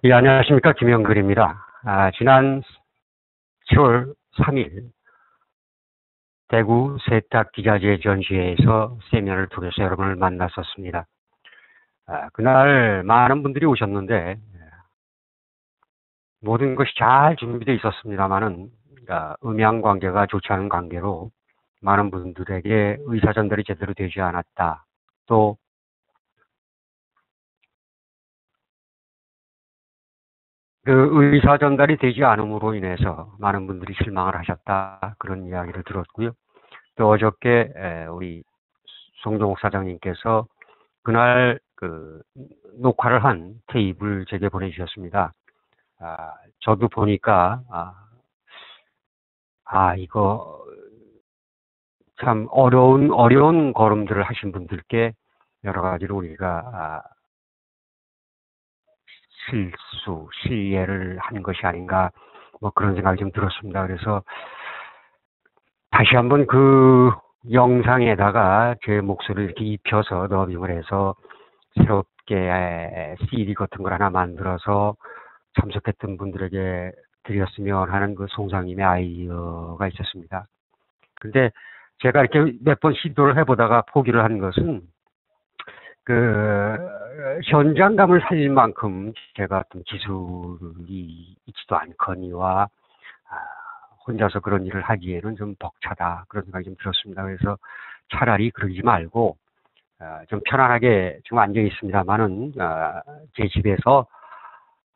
예, 안녕하십니까. 김영글입니다. 지난 10월 3일 대구 세탁기자재 전시회에서 세미나를 통해서 여러분을 만났었습니다. 그날 많은 분들이 오셨는데 모든 것이 잘 준비되어 있었습니다만은 음양 관계가 좋지 않은 관계로 많은 분들에게 의사 전달이 제대로 되지 않았다. 또 그 의사 전달이 되지 않음으로 인해서 많은 분들이 실망을 하셨다. 그런 이야기를 들었고요. 또 어저께 우리 송정욱 사장님께서 그날 그 녹화를 한 테이프를 제게 보내주셨습니다. 저도 보니까 이거 참 어려운 걸음들을 하신 분들께 여러 가지로 우리가 실례를 한 것이 아닌가 뭐 그런 생각이 좀 들었습니다. 그래서 다시 한번 그 영상에다가 제 목소리를 이렇게 입혀서 더빙을 해서 새롭게 CD 같은 걸 하나 만들어서 참석했던 분들에게 드렸으면 하는 그 송상님의 아이디어가 있었습니다. 근데 제가 이렇게 몇 번 시도를 해보다가 포기를 한 것은 그 현장감을 살릴 만큼 제가 어떤 기술이 있지도 않거니와 혼자서 그런 일을 하기에는 좀 벅차다 그런 생각이 좀 들었습니다. 그래서 차라리 그러지 말고 좀 편안하게 지금 앉아 있습니다만은 제 집에서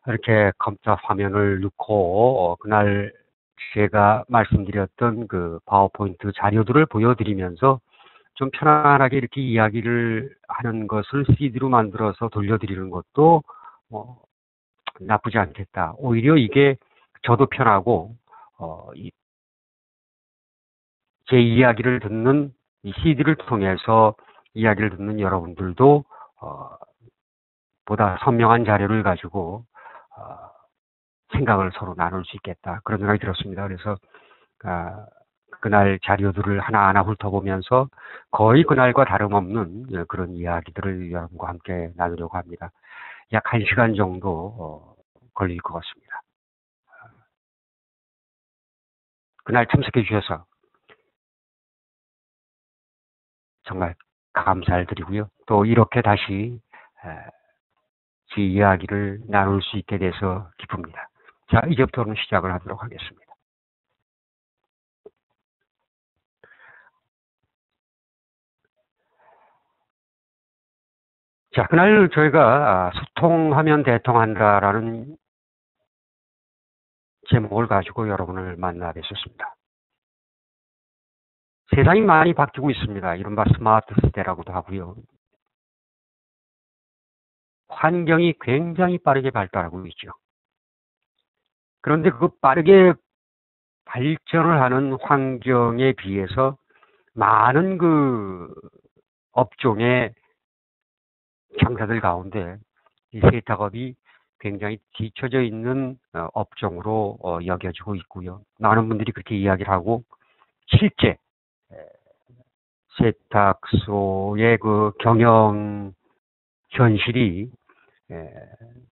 이렇게 컴퓨터 화면을 넣고 그날 제가 말씀드렸던 그 파워포인트 자료들을 보여드리면서 좀 편안하게 이렇게 이야기를 하는 것을 CD로 만들어서 돌려드리는 것도 나쁘지 않겠다. 오히려 이게 저도 편하고 제 이야기를 듣는 이 CD를 통해서 이야기를 듣는 여러분들도 보다 선명한 자료를 가지고 생각을 서로 나눌 수 있겠다. 그런 생각이 들었습니다. 그래서 그날 자료들을 하나하나 훑어보면서 거의 그날과 다름없는 그런 이야기들을 여러분과 함께 나누려고 합니다. 약 1시간 정도 걸릴 것 같습니다. 그날 참석해 주셔서 정말 감사를 드리고요. 또 이렇게 다시 제 이야기를 나눌 수 있게 돼서 기쁩니다. 자, 이제부터는 시작을 하도록 하겠습니다. 자, 그날 저희가 소통하면 대통한다라는 제목을 가지고 여러분을 만나 뵀었습니다. 세상이 많이 바뀌고 있습니다. 이른바 스마트 시대라고도 하고요. 환경이 굉장히 빠르게 발달하고 있죠. 그런데 그 빠르게 발전을 하는 환경에 비해서 많은 그 업종의 장사들 가운데 이 세탁업이 굉장히 뒤처져 있는 업종으로 여겨지고 있고요. 많은 분들이 그렇게 이야기를 하고 실제 세탁소의 그 경영 현실이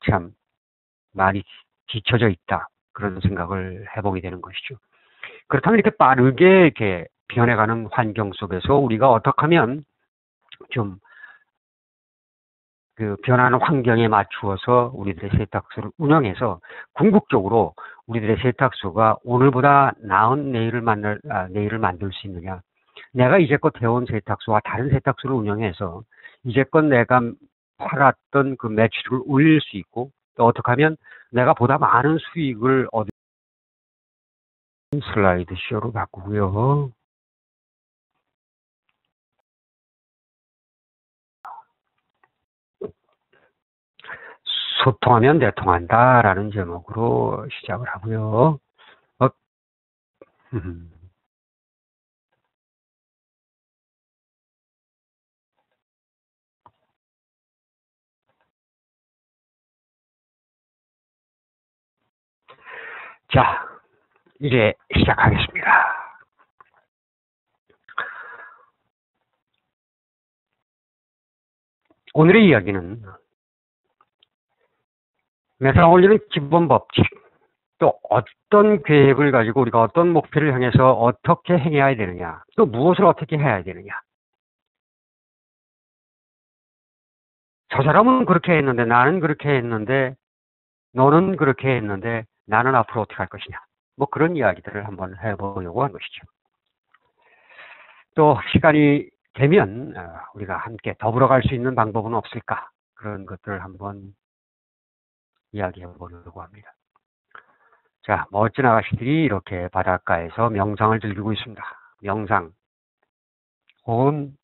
참 많이 뒤처져 있다. 그런 생각을 해보게 되는 것이죠. 그렇다면 이렇게 빠르게 이렇게 변해가는 환경 속에서 우리가 어떻게 하면 좀 그 변하는 환경에 맞추어서 우리들의 세탁소를 운영해서 궁극적으로 우리들의 세탁소가 오늘보다 나은 내일을 만들 수 있느냐. 내가 이제껏 해온 세탁소와 다른 세탁소를 운영해서 이제껏 내가 팔았던 그 매출을 올릴 수 있고 또 어떻게 하면 내가 보다 많은 수익을 얻을 슬라이드 쇼로 바꾸고요. 소통하면 대통한다라는 제목으로 시작을 하고요. 자, 이제 시작하겠습니다. 오늘의 이야기는 매상 올리는 기본 법칙, 또 어떤 계획을 가지고 우리가 어떤 목표를 향해서 어떻게 행해야 되느냐, 또 무엇을 어떻게 해야 되느냐. 저 사람은 그렇게 했는데, 나는 그렇게 했는데, 너는 그렇게 했는데, 나는 앞으로 어떻게 할 것이냐. 뭐 그런 이야기들을 한번 해보려고 한 것이죠. 또 시간이 되면 우리가 함께 더불어 갈 수 있는 방법은 없을까? 그런 것들을 한번 이야기해 보려고 합니다. 자, 멋진 아가씨들이 이렇게 바닷가에서 명상을 즐기고 있습니다. 명상, 혹은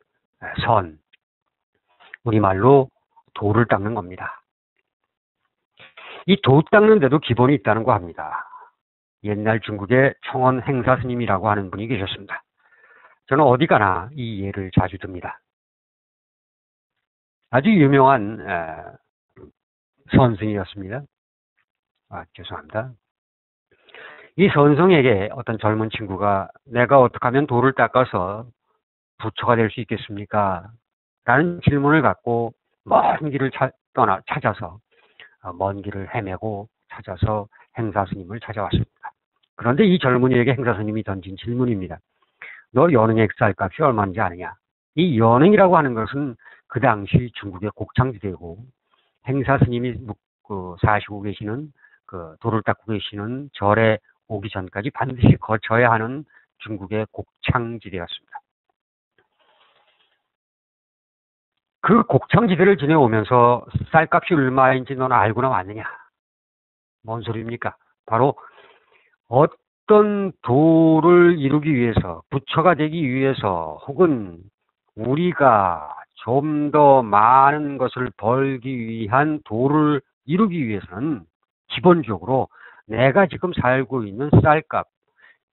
선, 우리말로 도를 닦는 겁니다. 이 도 닦는 데도 기본이 있다는 거 합니다. 옛날 중국의 청원 행사 스님이라고 하는 분이 계셨습니다. 저는 어디 가나 이 예를 자주 듭니다. 아주 유명한 선생이었습니다. 죄송합니다. 이 선생에게 어떤 젊은 친구가 내가 어떻게 하면 도를 닦아서 부처가 될 수 있겠습니까? 라는 질문을 갖고 먼 길을 찾아서 먼 길을 헤매고 찾아서 행사 스님을 찾아왔습니다. 그런데 이 젊은이에게 행사 스님이 던진 질문입니다. 너 연흥 쌀값이 얼마인지 아느냐? 이 연흥이라고 하는 것은 그 당시 중국의 곡창지대고 행사 스님이 사시고 계시는 도를 닦고 계시는 절에 오기 전까지 반드시 거쳐야 하는 중국의 곡창지대였습니다. 그 곡창지대를 지내오면서 쌀값이 얼마인지 너는 알고나 왔느냐? 뭔 소리입니까? 바로 어떤 도를 이루기 위해서, 부처가 되기 위해서, 혹은 우리가 좀 더 많은 것을 벌기 위한 도를 이루기 위해서는 기본적으로 내가 지금 살고 있는 쌀값,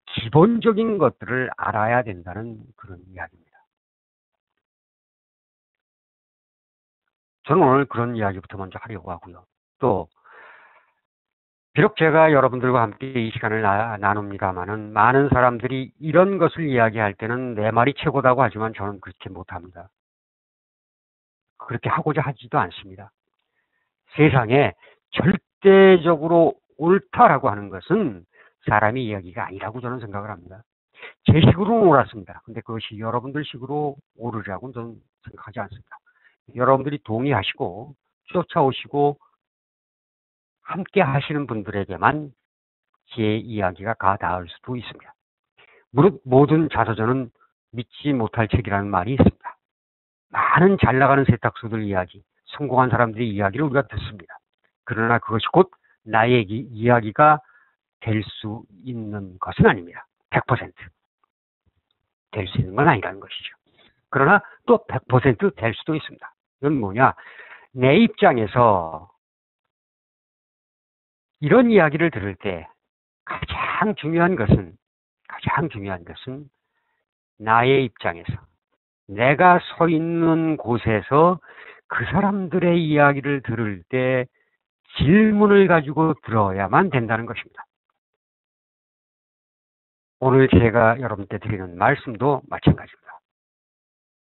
기본적인 것들을 알아야 된다는 그런 이야기입니다. 저는 오늘 그런 이야기부터 먼저 하려고 하고요. 또 비록 제가 여러분들과 함께 이 시간을 나눕니다만은 많은 사람들이 이런 것을 이야기할 때는 내 말이 최고다고 하지만 저는 그렇게 못합니다. 그렇게 하고자 하지도 않습니다. 세상에 절대적으로 옳다라고 하는 것은 사람의 이야기가 아니라고 저는 생각을 합니다. 제 식으로는 옳았습니다. 근데 그것이 여러분들 식으로 옳으리라고는 저는 생각하지 않습니다. 여러분들이 동의하시고 쫓아오시고 함께 하시는 분들에게만 제 이야기가 닿을 수도 있습니다. 무릇 모든 자서전은 믿지 못할 책이라는 말이 있습니다. 많은 잘 나가는 세탁소들 이야기, 성공한 사람들의 이야기를 우리가 듣습니다. 그러나 그것이 곧 나의 이야기가 될 수 있는 것은 아닙니다. 100% 될 수 있는 건 아니라는 것이죠. 그러나 또 100% 될 수도 있습니다. 이건 뭐냐? 내 입장에서 이런 이야기를 들을 때 가장 중요한 것은 나의 입장에서 내가 서 있는 곳에서 그 사람들의 이야기를 들을 때 질문을 가지고 들어야만 된다는 것입니다. 오늘 제가 여러분께 드리는 말씀도 마찬가지입니다.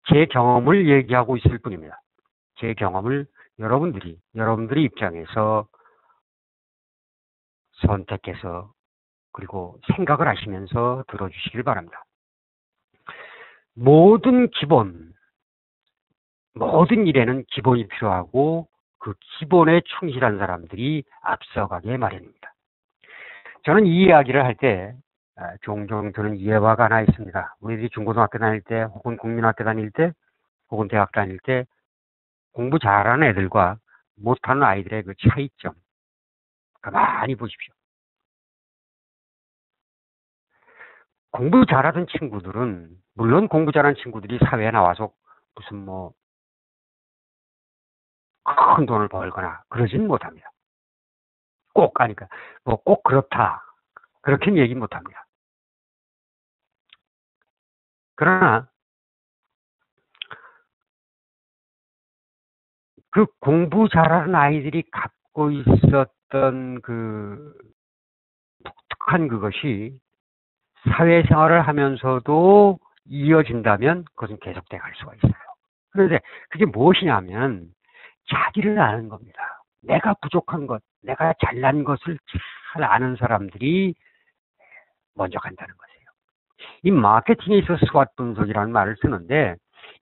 제 경험을 얘기하고 있을 뿐입니다. 제 경험을 여러분들의 입장에서 선택해서 그리고 생각을 하시면서 들어주시길 바랍니다. 모든 일에는 기본이 필요하고 그 기본에 충실한 사람들이 앞서가게 마련입니다. 저는 이 이야기를 할 때 종종 드는 예화가 하나 있습니다. 우리들이 중고등학교 다닐 때 혹은 국민학교 다닐 때 혹은 대학 다닐 때 공부 잘하는 애들과 못하는 아이들의 그 차이점 가만히 보십시오. 공부 잘하던 친구들은 물론 공부 잘하는 친구들이 사회에 나와서 무슨 큰 돈을 벌거나 그러진 못합니다. 꼭 그렇다 그렇게는 얘기 못합니다. 그러나 그 공부 잘하는 아이들이 갖고 있었던 그 독특한 그것이 사회생활을 하면서도 이어진다면 그것은 계속돼 갈 수가 있어요. 그런데 그게 무엇이냐면 자기를 아는 겁니다. 내가 부족한 것, 내가 잘난 것을 잘 아는 사람들이 먼저 간다는 것이에요. 이 마케팅에 있어서 스왓 분석이라는 말을 쓰는데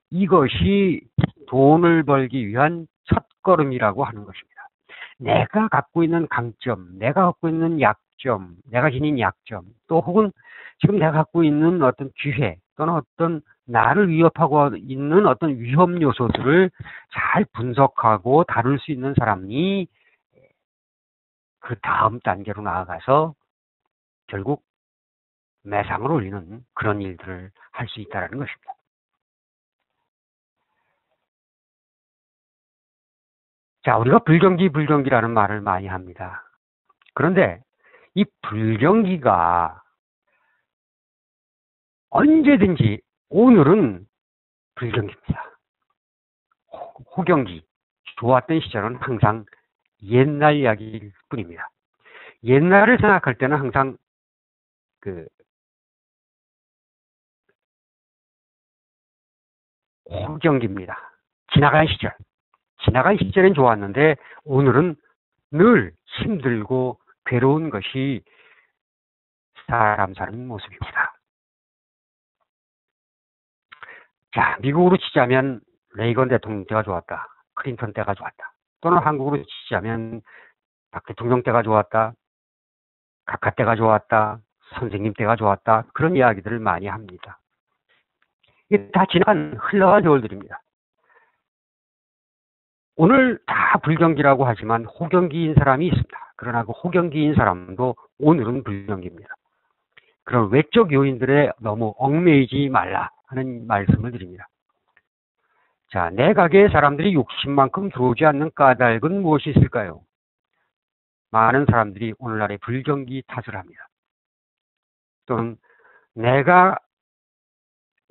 이것이 돈을 벌기 위한 첫걸음이라고 하는 것입니다. 내가 갖고 있는 강점, 내가 갖고 있는 약점, 내가 지닌 약점, 또 혹은 지금 내가 갖고 있는 어떤 기회 또는 어떤 나를 위협하고 있는 어떤 위험 요소들을 잘 분석하고 다룰 수 있는 사람이 그 다음 단계로 나아가서 결국 매상을 올리는 그런 일들을 할 수 있다는 것입니다. 자, 우리가 불경기라는 말을 많이 합니다. 그런데 이 불경기가 언제든지 오늘은 불경기입니다. 호경기, 좋았던 시절은 항상 옛날 이야기일 뿐입니다. 옛날을 생각할 때는 항상 호경기입니다. 지나간 시절. 지나간 시절엔 좋았는데 오늘은 늘 힘들고 괴로운 것이 사람 사는 모습입니다. 자, 미국으로 치자면 레이건 대통령 때가 좋았다. 클린턴 때가 좋았다. 또는 한국으로 치자면 박 대통령 때가 좋았다. 각하 때가 좋았다. 선생님 때가 좋았다. 그런 이야기들을 많이 합니다. 이게 다 지나간 흘러간 세월들입니다. 오늘 다 불경기라고 하지만 호경기인 사람이 있습니다. 그러나 그 호경기인 사람도 오늘은 불경기입니다. 그런 외적 요인들에 너무 얽매이지 말라 하는 말씀을 드립니다. 자, 내 가게에 사람들이 욕심만큼 들어오지 않는 까닭은 무엇이 있을까요? 많은 사람들이 오늘날의 불경기 탓을 합니다. 또는 내가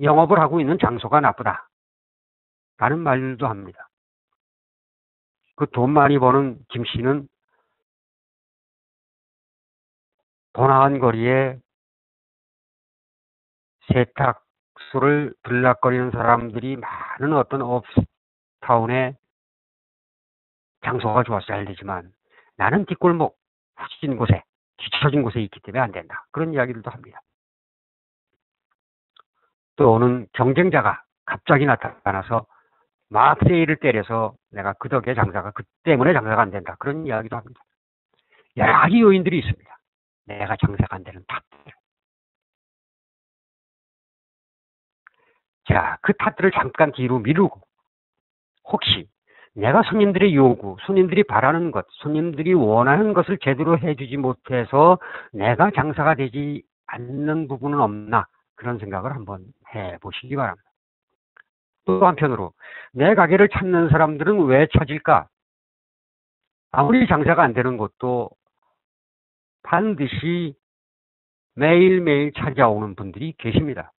영업을 하고 있는 장소가 나쁘다 라는 말도 합니다. 그 돈 많이 버는 김 씨는 번화한 거리에 세탁소를 들락거리는 사람들이 많은 어떤 업타운에 장소가 좋아서 잘 되지만 나는 뒷골목, 후진 곳에, 뒤처진 곳에 있기 때문에 안 된다. 그런 이야기들도 합니다. 또는 경쟁자가 갑자기 나타나서 막 세일을 때려서 내가 그 덕에 장사가, 그 때문에 장사가 안 된다. 그런 이야기도 합니다. 여러 가지 요인들이 있습니다. 내가 장사가 안 되는 탓들. 자, 그 탓들을 잠깐 뒤로 미루고 혹시 내가 손님들의 요구, 손님들이 바라는 것, 손님들이 원하는 것을 제대로 해주지 못해서 내가 장사가 되지 않는 부분은 없나 그런 생각을 한번 해보시기 바랍니다. 또 한편으로 내 가게를 찾는 사람들은 왜 찾을까? 아무리 장사가 안 되는 것도 반드시 매일매일 찾아오는 분들이 계십니다.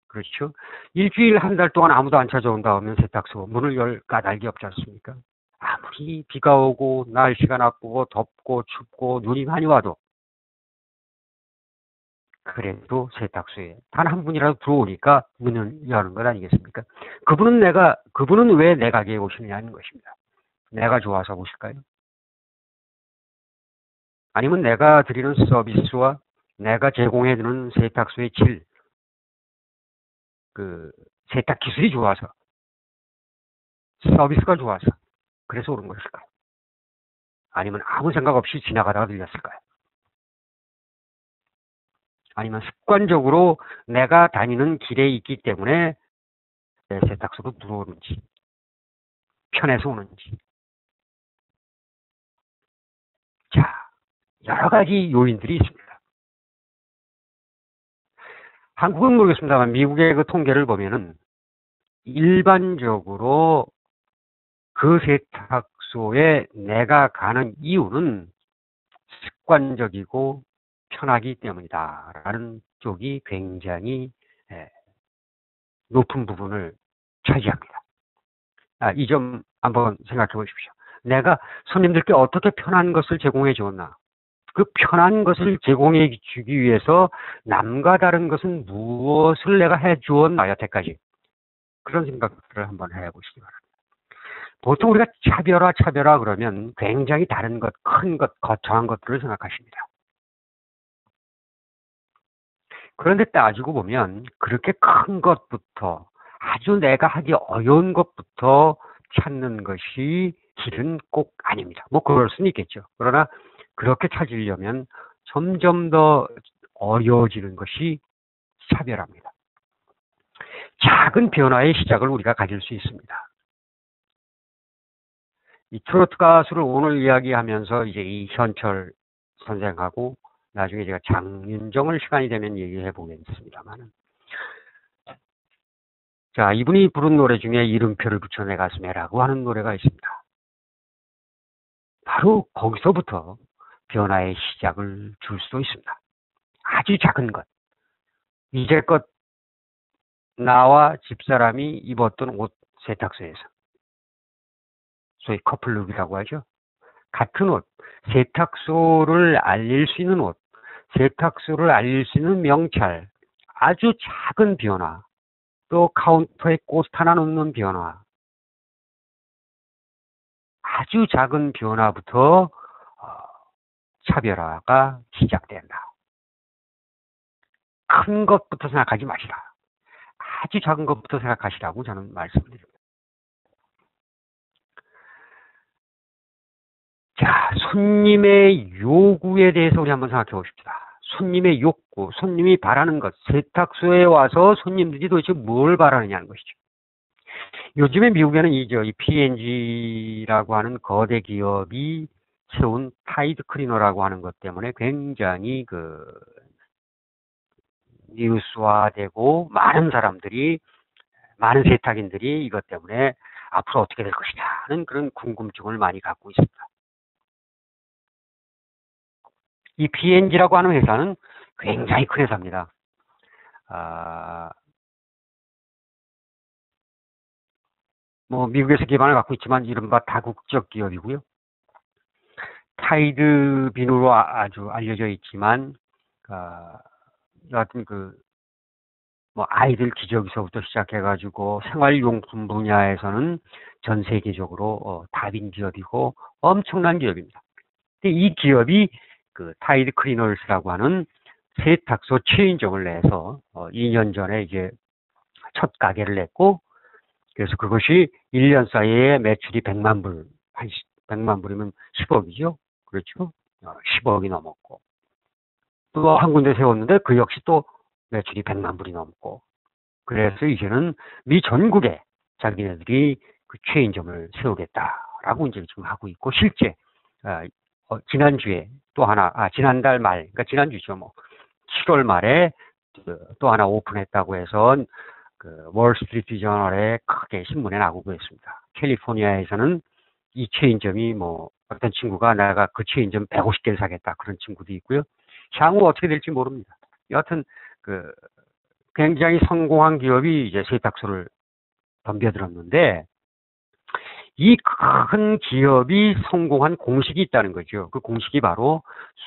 그렇죠? 일주일 한 달 동안 아무도 안 찾아온다 하면 세탁소 문을 열 까닭이 없지 않습니까? 아무리 비가 오고 날씨가 나쁘고 덥고 춥고 눈이 많이 와도 그래도 세탁소에 단 한 분이라도 들어오니까 문을 여는 것 아니겠습니까? 그분은 왜 내 가게에 오시느냐는 것입니다. 내가 좋아서 오실까요? 아니면 내가 드리는 서비스와 내가 제공해주는 세탁소의 질, 세탁 기술이 좋아서, 서비스가 좋아서, 그래서 오는 것일까요? 아니면 아무 생각 없이 지나가다가 들렸을까요? 아니면 습관적으로 내가 다니는 길에 있기 때문에 내 세탁소로 들어오는지, 편해서 오는지. 자, 여러 가지 요인들이 있습니다. 한국은 모르겠습니다만 미국의 그 통계를 보면은 일반적으로 그 세탁소에 내가 가는 이유는 습관적이고 편하기 때문이다 라는 쪽이 굉장히 높은 부분을 차지합니다. 이 점 한번 생각해 보십시오. 내가 손님들께 어떻게 편한 것을 제공해 주었나? 그 편한 것을 제공해 주기 위해서 남과 다른 것은 무엇을 내가 해 주었나 여태까지? 그런 생각들을 한번 해보시기 바랍니다. 보통 우리가 차별화 그러면 굉장히 다른 것, 큰 것, 거창한 것들을 생각하십니다. 그런데 따지고 보면 그렇게 큰 것부터 아주 내가 하기 어려운 것부터 찾는 것이 길은 꼭 아닙니다. 뭐 그럴 수는 있겠죠. 그러나 그렇게 찾으려면 점점 더 어려워지는 것이 차별화입니다. 작은 변화의 시작을 우리가 가질 수 있습니다. 이 트로트 가수를 오늘 이야기하면서 이제 이현철 선생하고 나중에 제가 장윤정을 시간이 되면 얘기해 보겠습니다만, 자, 이분이 부른 노래 중에 이름표를 붙여 내 가슴에라고 하는 노래가 있습니다. 바로 거기서부터 변화의 시작을 줄 수도 있습니다. 아주 작은 것. 이제껏 나와 집사람이 입었던 옷 세탁소에서, 소위 커플룩이라고 하죠. 같은 옷, 세탁소를 알릴 수 있는 옷, 세탁소를 알릴 수 있는 명찰, 아주 작은 변화, 또 카운터에 꽃 하나 놓는 변화, 아주 작은 변화부터 차별화가 시작된다. 큰 것부터 생각하지 마시라. 아주 작은 것부터 생각하시라고 저는 말씀드립니다. 자, 손님의 요구에 대해서 우리 한번 생각해 봅시다. 손님의 욕구, 손님이 바라는 것, 세탁소에 와서 손님들이 도대체 뭘 바라느냐는 것이죠. 요즘에 미국에는 이 P&G라고 하는 거대 기업이 세운 타이드 클리너라고 하는 것 때문에 굉장히 뉴스화되고 많은 세탁인들이 이것 때문에 앞으로 어떻게 될 것이냐 하는 그런 궁금증을 많이 갖고 있습니다. 이 P&G라고 하는 회사는 굉장히 큰 회사입니다. 미국에서 기반을 갖고 있지만 이른바 다국적 기업이고요. 타이드 비누로 아주 알려져 있지만, 여하튼 아이들 기저귀서부터 시작해가지고 생활용품 분야에서는 전 세계적으로 다빈 기업이고 엄청난 기업입니다. 근데 이 기업이 타이드 클리너스라고 하는 세탁소 체인점을 내서 2년 전에 이제 첫 가게를 냈고, 그래서 그것이 1년 사이에 매출이 100만 불, 한 100만 불이면 10억이죠. 그렇죠? 10억이 넘었고. 또 한 군데 세웠는데 그 역시 또 매출이 100만 불이 넘고. 그래서 이제는 미 전국에 자기네들이 그 체인점을 세우겠다라고 이제 지금 하고 있고, 실제 지난주에 또 하나, 지난달 말, 그러니까 지난주죠. 7월 말에 또 하나 오픈했다고 해서 월스트리트 저널에 크게 신문에 나오고 있습니다. 캘리포니아에서는 이 체인점이 어떤 친구가 내가 그 체인점 150개를 사겠다 그런 친구도 있고요. 향후 어떻게 될지 모릅니다. 여하튼 굉장히 성공한 기업이 이제 세탁소를 덤벼들었는데, 이 큰 기업이 성공한 공식이 있다는 거죠. 그 공식이 바로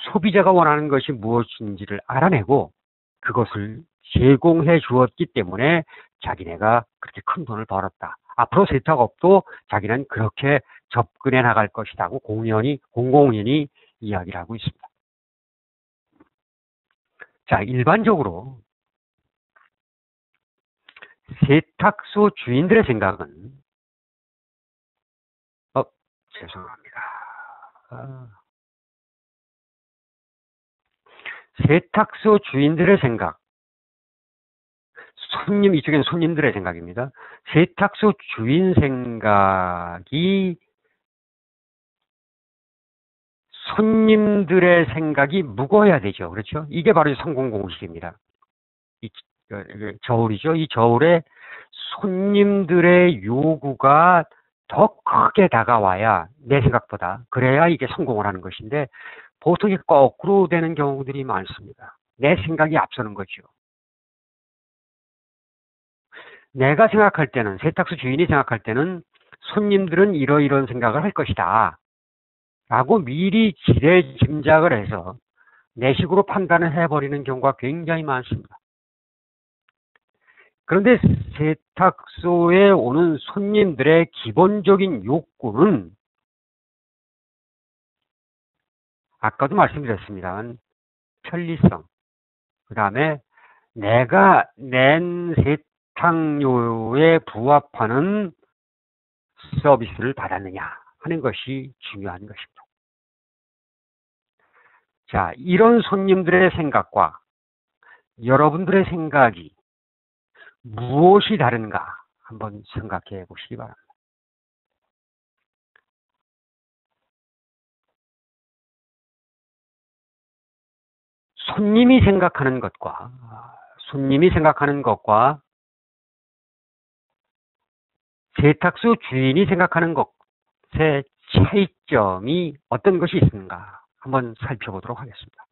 소비자가 원하는 것이 무엇인지를 알아내고 그것을 제공해 주었기 때문에 자기네가 그렇게 큰 돈을 벌었다. 앞으로 세탁업도 자기는 그렇게 접근해 나갈 것이라고 공공연히 이야기를 하고 있습니다. 자, 일반적으로 세탁소 주인들의 생각은 죄송합니다. 세탁소 주인들의 생각, 이쪽에는 손님들의 생각입니다. 세탁소 주인 생각이 손님들의 생각이 무거워야 되죠. 그렇죠? 이게 바로 성공 공식입니다. 저울이죠. 이 저울에 손님들의 요구가 더 크게 다가와야, 내 생각보다, 그래야 이게 성공을 하는 것인데, 보통 이게 거꾸로 되는 경우들이 많습니다. 내 생각이 앞서는 거죠. 내가 생각할 때는, 세탁소 주인이 생각할 때는 손님들은 이러이런 생각을 할 것이다 라고 미리 지레 짐작을 해서 내 식으로 판단을 해버리는 경우가 굉장히 많습니다. 그런데 세탁소에 오는 손님들의 기본적인 욕구는 아까도 말씀드렸습니다만 편리성, 그 다음에 내가 낸 세탁료에 부합하는 서비스를 받았느냐 하는 것이 중요한 것입니다. 자, 이런 손님들의 생각과 여러분들의 생각이 무엇이 다른가 한번 생각해 보시기 바랍니다. 손님이 생각하는 것과 세탁소 주인이 생각하는 것의 차이점이 어떤 것이 있는가 한번 살펴보도록 하겠습니다.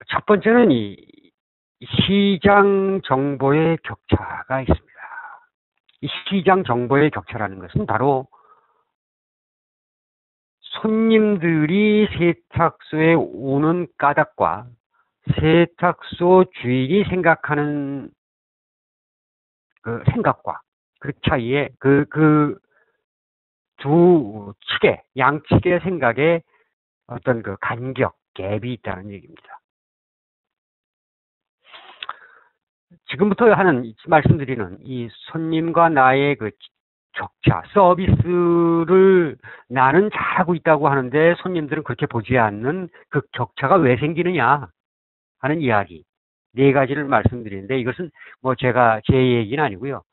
첫 번째는 이 시장 정보의 격차가 있습니다. 이 시장 정보의 격차라는 것은 바로 손님들이 세탁소에 오는 까닭과 세탁소 주인이 생각하는 그 생각과 그 차이에 그 두 측의 양측의 생각에 어떤 그 간격, 갭이 있다는 얘기입니다. 지금부터 말씀드리는 이 손님과 나의 그 격차, 서비스를 나는 잘하고 있다고 하는데 손님들은 그렇게 보지 않는 그 격차가 왜 생기느냐 하는 이야기. 네 가지를 말씀드리는데 이것은 뭐 제 얘기는 아니고요.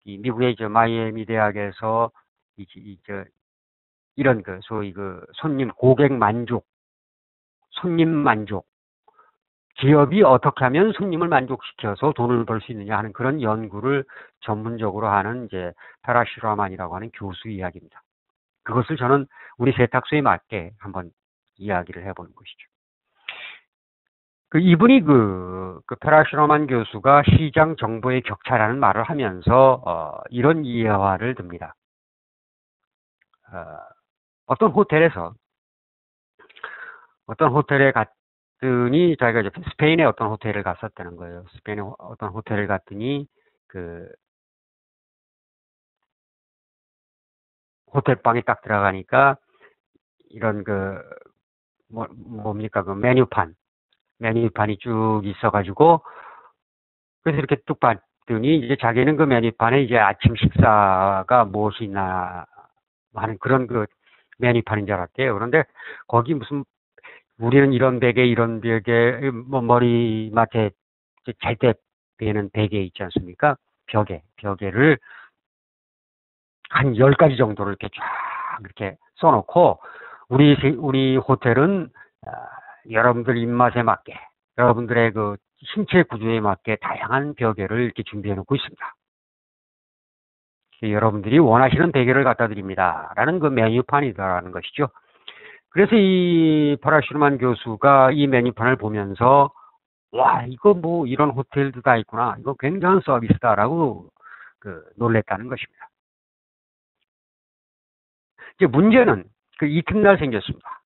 이 미국의 마이애미 대학에서 이런 그 소위 그 고객 만족, 손님 만족, 기업이 어떻게 하면 손님을 만족시켜서 돈을 벌 수 있느냐 하는 그런 연구를 전문적으로 하는 이제 파라슈라만이라고 하는 교수 이야기입니다. 그것을 저는 우리 세탁소에 맞게 한번 이야기를 해보는 것이죠. 이분이 그 파라슈라만 교수가 시장 정보의 격차라는 말을 하면서 이런 이해화를 듭니다. 어떤 호텔에 갔더니 자기가 이제 스페인의 어떤 호텔을 갔었다는 거예요. 스페인의 어떤 호텔을 갔더니 그 호텔방에 딱 들어가니까 이런 뭡니까 그 메뉴판이 쭉 있어가지고 그래서 이렇게 뚝 봤더니 이제 자기는 그 메뉴판에 이제 아침 식사가 무엇이 있나 하는 그런 그 메뉴판인 줄 알았대요. 그런데 거기 무슨 우리는 이런 베개 뭐 머리맡에 잘 때 베는 베개 있지 않습니까? 벽에를 한 10가지 정도를 이렇게 쫙 이렇게 써놓고 우리 호텔은 여러분들 입맛에 맞게 여러분들의 그 신체 구조에 맞게 다양한 베개를 이렇게 준비해 놓고 있습니다. 여러분들이 원하시는 베개를 갖다 드립니다. 라는 그 메뉴판이다라는 것이죠. 그래서 이 파라슈르만 교수가 이 메뉴판을 보면서 와, 이거 뭐 이런 호텔도 다 있구나. 이거 굉장한 서비스다라고 놀랬다는 것입니다. 이제 문제는 그 이튿날 생겼습니다.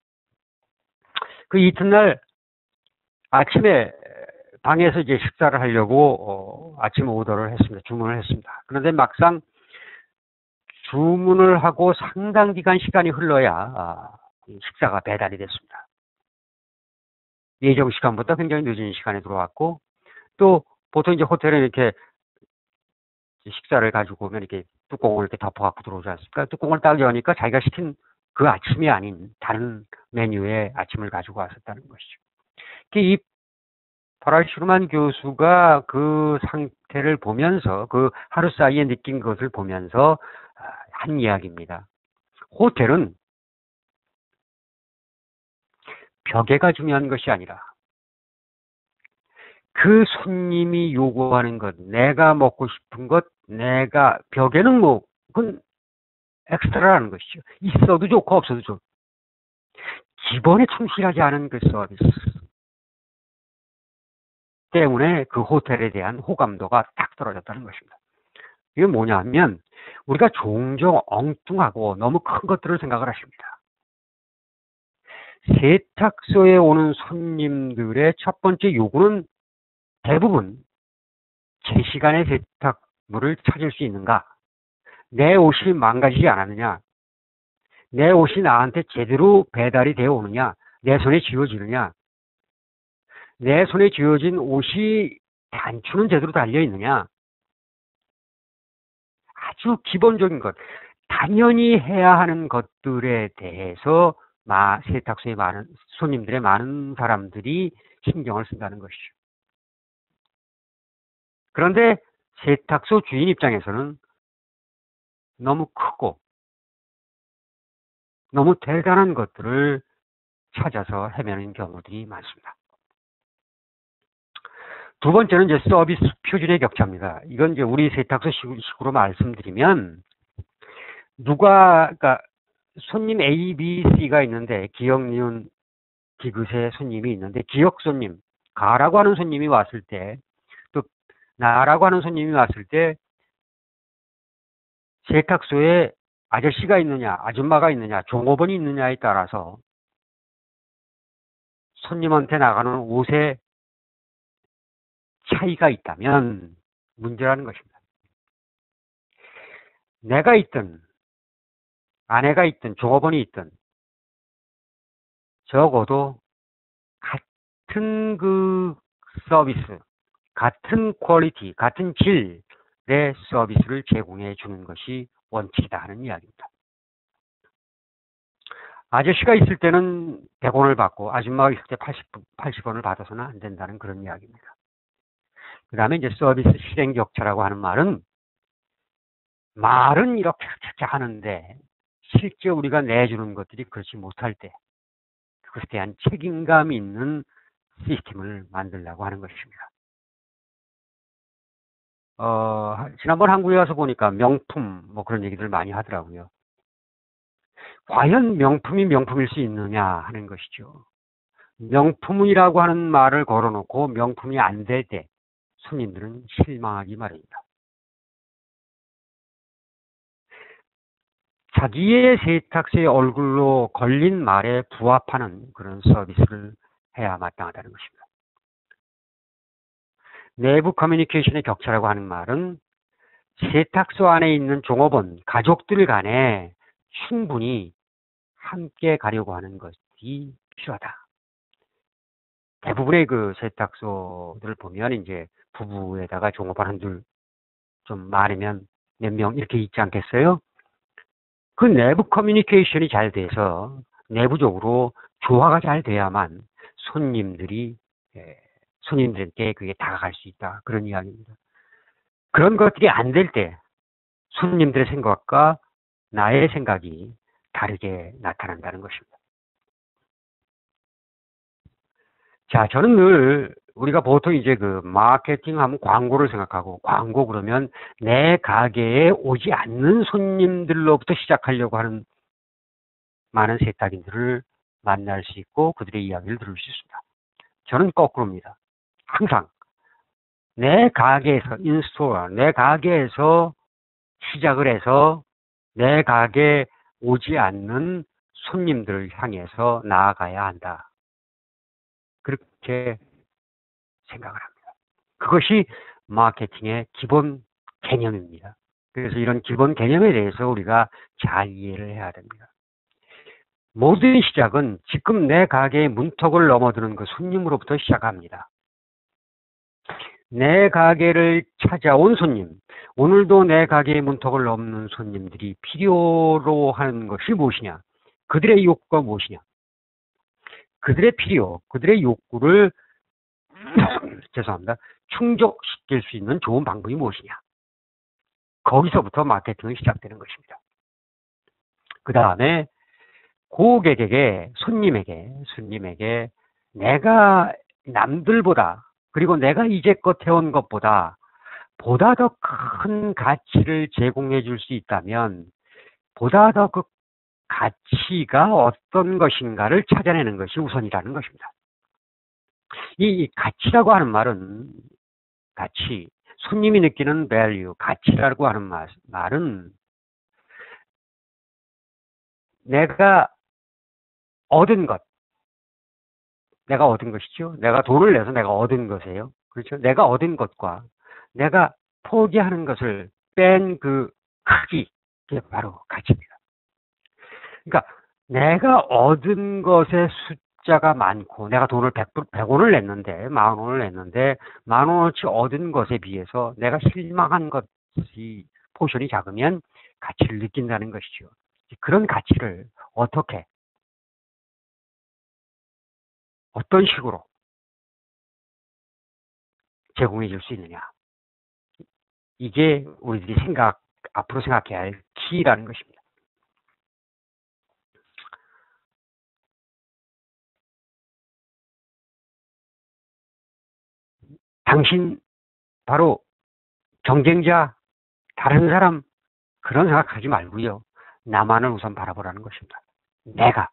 그 이튿날 아침에 방에서 이제 식사를 하려고 아침 오더를 했습니다. 주문을 했습니다. 그런데 막상 주문을 하고 상당 기간 시간이 흘러야 식사가 배달이 됐습니다. 예정 시간보다 굉장히 늦은 시간에 들어왔고 또 보통 이제 호텔에 이렇게 식사를 가지고 오면 이렇게 뚜껑을 이렇게 덮어갖고 들어오지 않습니까? 뚜껑을 딱 여니까 자기가 시킨 그 아침이 아닌 다른 메뉴의 아침을 가지고 왔었다는 것이죠. 이 파라슈르만 교수가 그 상태를 보면서 그 하루 사이에 느낀 것을 보면서 한 이야기입니다. 호텔은 벽에가 중요한 것이 아니라 그 손님이 요구하는 것, 내가 먹고 싶은 것, 벽에는 뭐 그건 엑스트라라는 것이죠. 있어도 좋고 없어도 좋고 기본에 충실하지 않은 그 서비스 때문에 그 호텔에 대한 호감도가 딱 떨어졌다는 것입니다. 이게 뭐냐면 우리가 종종 엉뚱하고 너무 큰 것들을 생각을 하십니다. 세탁소에 오는 손님들의 첫 번째 요구는 대부분 제 시간에 세탁물을 찾을 수 있는가? 내 옷이 망가지지 않았느냐? 내 옷이 나한테 제대로 배달이 되어 오느냐? 내 손에 쥐어지느냐? 내 손에 쥐어진 옷이 단추는 제대로 달려 있느냐? 아주 기본적인 것, 당연히 해야 하는 것들에 대해서 세탁소에 많은 손님들의 많은 사람들이 신경을 쓴다는 것이죠. 그런데 세탁소 주인 입장에서는 너무 크고 너무 대단한 것들을 찾아서 헤매는 경우들이 많습니다. 두 번째는 이제 서비스 표준의 격차입니다. 이건 이제 우리 세탁소 식으로 말씀드리면 그러니까 손님 A, B, C가 있는데 기역, 니은, 디귿의 손님이 있는데 기역 손님, 가라고 하는 손님이 왔을 때 또 나라고 하는 손님이 왔을 때 세탁소에 아저씨가 있느냐, 아줌마가 있느냐, 종업원이 있느냐에 따라서 손님한테 나가는 옷의 차이가 있다면 문제라는 것입니다. 내가 있든 아내가 있든 종업원이 있든 적어도 같은 그 서비스, 같은 퀄리티, 같은 질의 서비스를 제공해 주는 것이 원칙이다 하는 이야기입니다. 아저씨가 있을 때는 100원을 받고 아줌마가 있을 때 80원을 받아서는 안 된다는 그런 이야기입니다. 그 다음에 이제 서비스 실행 격차라고 하는 말은 이렇게 하는데 실제 우리가 내주는 것들이 그렇지 못할 때 그것에 대한 책임감 있는 시스템을 만들려고 하는 것입니다. 지난번 한국에 와서 보니까 명품 뭐 그런 얘기들 많이 하더라고요. 과연 명품이 명품일 수 있느냐 하는 것이죠. 명품이라고 하는 말을 걸어놓고 명품이 안 될 때 손님들은 실망하기 마련입니다. 자기의 세탁소의 얼굴로 걸린 말에 부합하는 그런 서비스를 해야 마땅하다는 것입니다. 내부 커뮤니케이션의 격차라고 하는 말은 세탁소 안에 있는 종업원, 가족들 간에 충분히 함께 가려고 하는 것이 필요하다. 대부분의 그 세탁소들을 보면 이제 부부에다가 종업원 한둘 좀 많으면 몇 명 이렇게 있지 않겠어요? 그 내부 커뮤니케이션이 잘 돼서 내부적으로 조화가 잘 돼야만 손님들께 그게 다가갈 수 있다. 그런 이야기입니다. 그런 것들이 안 될 때 손님들의 생각과 나의 생각이 다르게 나타난다는 것입니다. 자, 저는 늘 우리가 보통 이제 그 마케팅 하면 광고를 생각하고 광고 그러면 내 가게에 오지 않는 손님들로부터 시작하려고 하는 많은 세탁인들을 만날 수 있고 그들의 이야기를 들을 수 있습니다. 저는 거꾸로입니다. 항상 내 가게에서 인스토어, 내 가게에서 시작을 해서 내 가게에 오지 않는 손님들을 향해서 나아가야 한다. 그렇게 생각을 합니다. 그것이 마케팅의 기본 개념입니다. 그래서 이런 기본 개념에 대해서 우리가 잘 이해를 해야 됩니다. 모든 시작은 지금 내 가게의 문턱을 넘어드는 그 손님으로부터 시작합니다. 내 가게를 찾아온 손님, 오늘도 내 가게의 문턱을 넘는 손님들이 필요로 하는 것이 무엇이냐? 그들의 욕구가 무엇이냐? 그들의 필요, 그들의 욕구를 죄송합니다. 충족시킬 수 있는 좋은 방법이 무엇이냐? 거기서부터 마케팅이 시작되는 것입니다. 그 다음에 고객에게, 손님에게 내가 남들보다 그리고 내가 이제껏 해온 것보다 보다 더 큰 가치를 제공해 줄 수 있다면 보다 더 그 가치가 어떤 것인가를 찾아내는 것이 우선이라는 것입니다. 이 가치라고 하는 말은 가치, 손님이 느끼는 value, 가치라고 하는 말은 내가 얻은 것, 내가 얻은 것이죠. 내가 돈을 내서 내가 얻은 것이에요. 그렇죠? 내가 얻은 것과 내가 포기하는 것을 뺀 그 크기, 그게 바로 가치입니다. 그러니까 내가 얻은 것의 숫자가 많고 내가 돈을 100원을 냈는데 10,000원을 냈는데 10,000원어치 얻은 것에 비해서 내가 실망한 것이 포션이 작으면 가치를 느낀다는 것이죠. 그런 가치를 어떻게 어떤 식으로 제공해 줄 수 있느냐. 이게 우리들이 앞으로 생각해야 할 키라는 것입니다. 당신 바로 경쟁자, 다른 사람 그런 생각하지 말고요. 나만을 우선 바라보라는 것입니다. 내가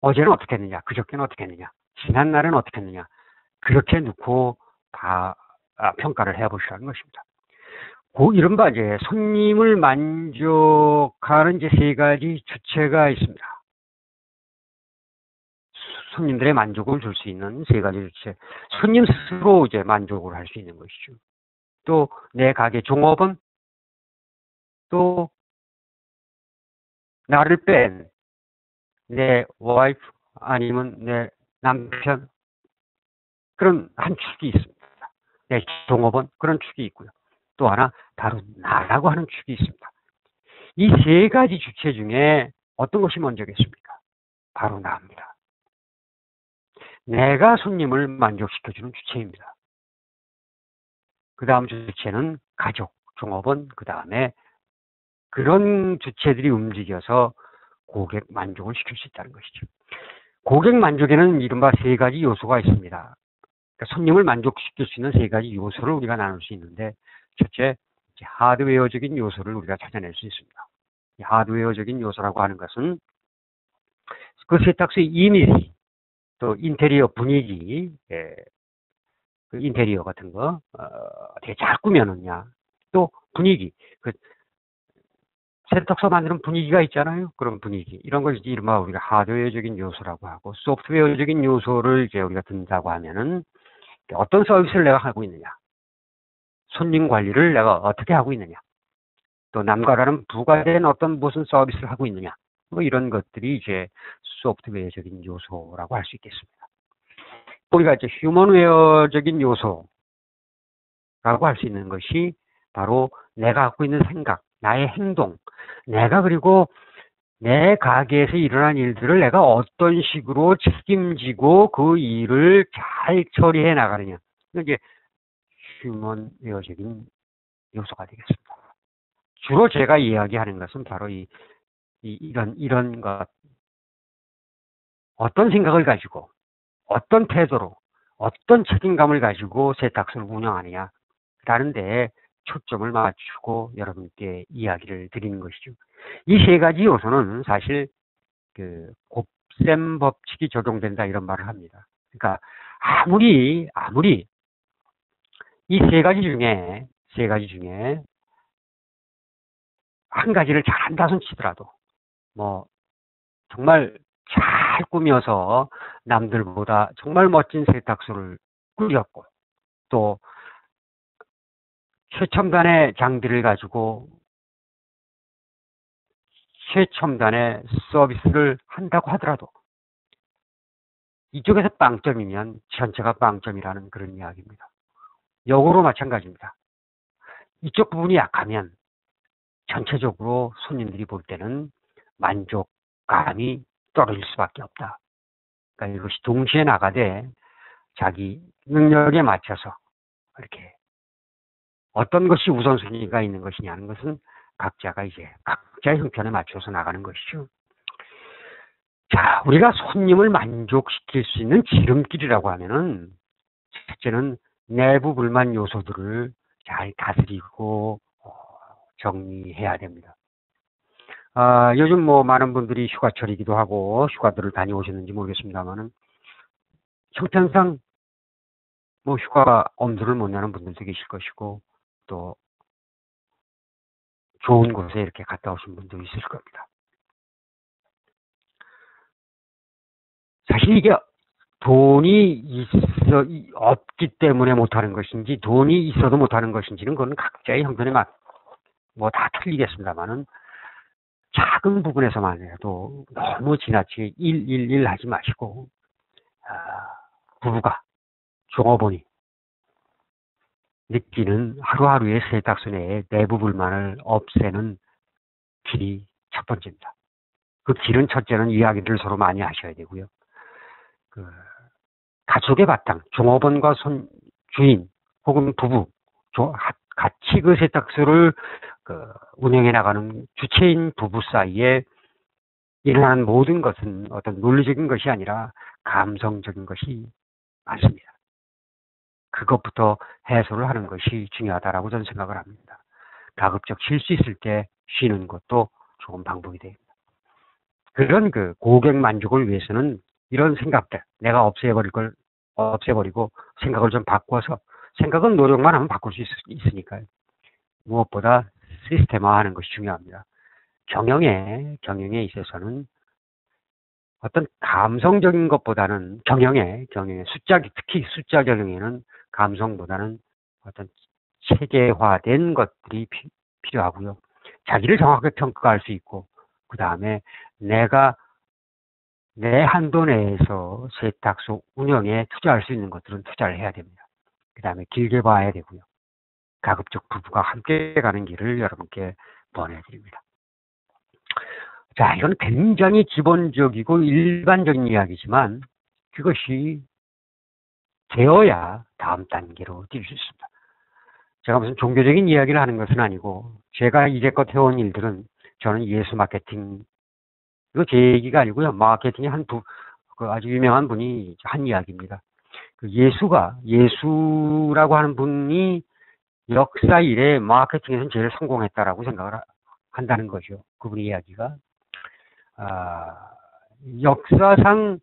어제는 어떻게 했느냐, 그저께는 어떻게 했느냐, 지난 날은 어떻게 했느냐, 그렇게 놓고 평가를 해보시라는 것입니다. 이른바 이제 손님을 만족하는 이제 세 가지 주체가 있습니다. 손님들의 만족을 줄 수 있는 세 가지 주체. 손님 스스로 이제 만족을 할 수 있는 것이죠. 또 내 가게 종업원, 또 나를 뺀 내 와이프 아니면 내 남편, 그런 한 축이 있습니다. 내 종업원, 그런 축이 있고요. 또 하나 바로 나라고 하는 축이 있습니다. 이 세 가지 주체 중에 어떤 것이 먼저겠습니까? 바로 나입니다. 내가 손님을 만족시켜주는 주체입니다. 그 다음 주체는 가족, 종업원, 그 다음에 그런 주체들이 움직여서 고객 만족을 시킬 수 있다는 것이죠. 고객 만족에는 이른바 세 가지 요소가 있습니다. 그러니까 손님을 만족시킬 수 있는 세 가지 요소를 우리가 나눌 수 있는데, 첫째, 하드웨어적인 요소를 우리가 찾아낼 수 있습니다. 이 하드웨어적인 요소라고 하는 것은 그 세탁소의 이미지, 또 인테리어 분위기, 그 인테리어 같은 거 어떻게 잘 꾸며놓냐, 또 분위기, 그 세탁소 만드는 분위기가 있잖아요. 그런 분위기, 이런 걸 이른바 우리가 하드웨어적인 요소라고 하고, 소프트웨어적인 요소를 이제 우리가 든다고 하면은 어떤 서비스를 내가 하고 있느냐, 손님 관리를 내가 어떻게 하고 있느냐, 또 남과라는 부과된 어떤 무슨 서비스를 하고 있느냐, 뭐 이런 것들이 이제 소프트웨어적인 요소라고 할 수 있겠습니다. 우리가 이제 휴먼웨어적인 요소라고 할 수 있는 것이 바로 내가 갖고 있는 생각, 나의 행동, 내가 그리고 내 가게에서 일어난 일들을 내가 어떤 식으로 책임지고 그 일을 잘 처리해 나가느냐. 이게 휴먼웨어적인 요소가 되겠습니다. 주로 제가 이야기하는 것은 바로 이런 것. 어떤 생각을 가지고, 어떤 태도로, 어떤 책임감을 가지고 세탁소를 운영하느냐라는 데 초점을 맞추고 여러분께 이야기를 드리는 것이죠. 이 세 가지 요소는 사실 그 곱셈 법칙이 적용된다 이런 말을 합니다. 그러니까 아무리 이 세 가지 중에 한 가지를 잘한다 손 치더라도 뭐 정말 잘 꾸며서 남들보다 정말 멋진 세탁소를 꾸렸고, 또 최첨단의 장비를 가지고 최첨단의 서비스를 한다고 하더라도 이쪽에서 빵점이면 전체가 빵점이라는 그런 이야기입니다. 역으로 마찬가지입니다. 이쪽 부분이 약하면 전체적으로 손님들이 볼 때는 만족감이 떨어질 수밖에 없다. 그러니까 이것이 동시에 나가되 자기 능력에 맞춰서 이렇게 어떤 것이 우선순위가 있는 것이냐는 것은 각자가 이제 각자의 형편에 맞춰서 나가는 것이죠. 자, 우리가 손님을 만족시킬 수 있는 지름길이라고 하면은 첫째는 내부 불만 요소들을 잘 다스리고 정리해야 됩니다. 요즘 뭐 많은 분들이 휴가철이기도 하고 휴가들을 다녀오셨는지 모르겠습니다만은 형편상 뭐 휴가 엄두를 못 내는 분들도 계실 것이고, 또 좋은 곳에 이렇게 갔다 오신 분도 있을 겁니다. 사실 이게 돈이 없기 때문에 못하는 것인지, 돈이 있어도 못하는 것인지는 그건 각자의 형편에 뭐 다 틀리겠습니다만은, 작은 부분에서만이라도 너무 지나치게 일 하지 마시고, 부부가, 종업원이 느끼는 하루하루의 세탁소내의 내부 불만을 없애는 길이 첫 번째입니다. 그 길은 첫째는 이야기를 서로 많이 하셔야 되고요. 가족의 바탕, 종업원과 주인 혹은 부부, 같이 그 세탁소를 운영해 나가는 주체인 부부 사이에 일어나는 모든 것은 어떤 논리적인 것이 아니라 감성적인 것이 많습니다. 그것부터 해소를 하는 것이 중요하다라고 저는 생각을 합니다. 가급적 쉴 수 있을 때 쉬는 것도 좋은 방법이 됩니다. 그런 고객 만족을 위해서는 이런 생각들, 내가 없애버리고 생각을 좀 바꿔서, 생각은 노력만 하면 바꿀 수 있으니까요. 무엇보다 시스템화하는 것이 중요합니다. 경영에 있어서는 어떤 감성적인 것보다는 특히 숫자 경영에는 감성보다는 어떤 체계화된 것들이 필요하고요. 자기를 정확하게 평가할 수 있고, 그 다음에 내가 내 한도 내에서 세탁소 운영에 투자할 수 있는 것들은 투자를 해야 됩니다. 그 다음에 길게 봐야 되고요. 가급적 부부가 함께 가는 길을 여러분께 권해드립니다. 자, 이건 굉장히 기본적이고 일반적인 이야기지만 그것이 되어야 다음 단계로 뛸 수 있습니다. 제가 무슨 종교적인 이야기를 하는 것은 아니고, 제가 이제껏 해온 일들은 저는 예수 마케팅, 이거 제 얘기가 아니고요. 마케팅의 아주 유명한 분이 한 이야기입니다. 예수라고 하는 분이 역사 이래 마케팅에서 제일 성공했다라고 생각을 한다는 거죠. 그분의 이야기가. 역사상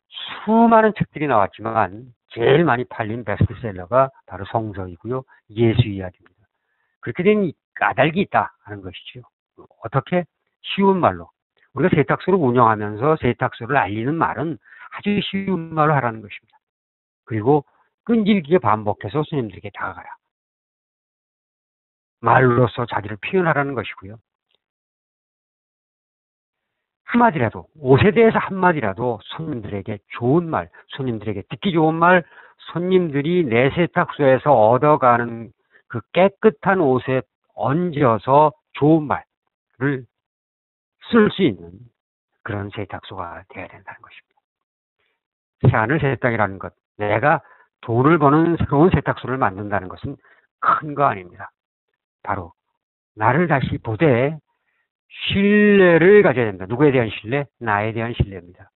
수많은 책들이 나왔지만 제일 많이 팔린 베스트셀러가 바로 성서이고요. 예수 이야기입니다. 그렇게 된 까닭이 있다 하는 것이죠. 어떻게? 쉬운 말로. 우리가 세탁소를 운영하면서 세탁소를 알리는 말은 아주 쉬운 말로 하라는 것입니다. 그리고 끈질기게 반복해서 손님들에게 다가가라. 말로서 자기를 표현하라는 것이고요. 한마디라도, 옷에 대해서 한마디라도 손님들에게 좋은 말, 손님들에게 듣기 좋은 말, 손님들이 내 세탁소에서 얻어가는 그 깨끗한 옷에 얹어서 좋은 말을 쓸 수 있는 그런 세탁소가 되어야 된다는 것입니다. 새하늘 세탁이라는 것, 내가 돈을 버는 새로운 세탁소를 만든다는 것은 큰 거 아닙니다. 바로 나를 다시 보되 신뢰를 가져야 됩니다. 누구에 대한 신뢰? 나에 대한 신뢰입니다.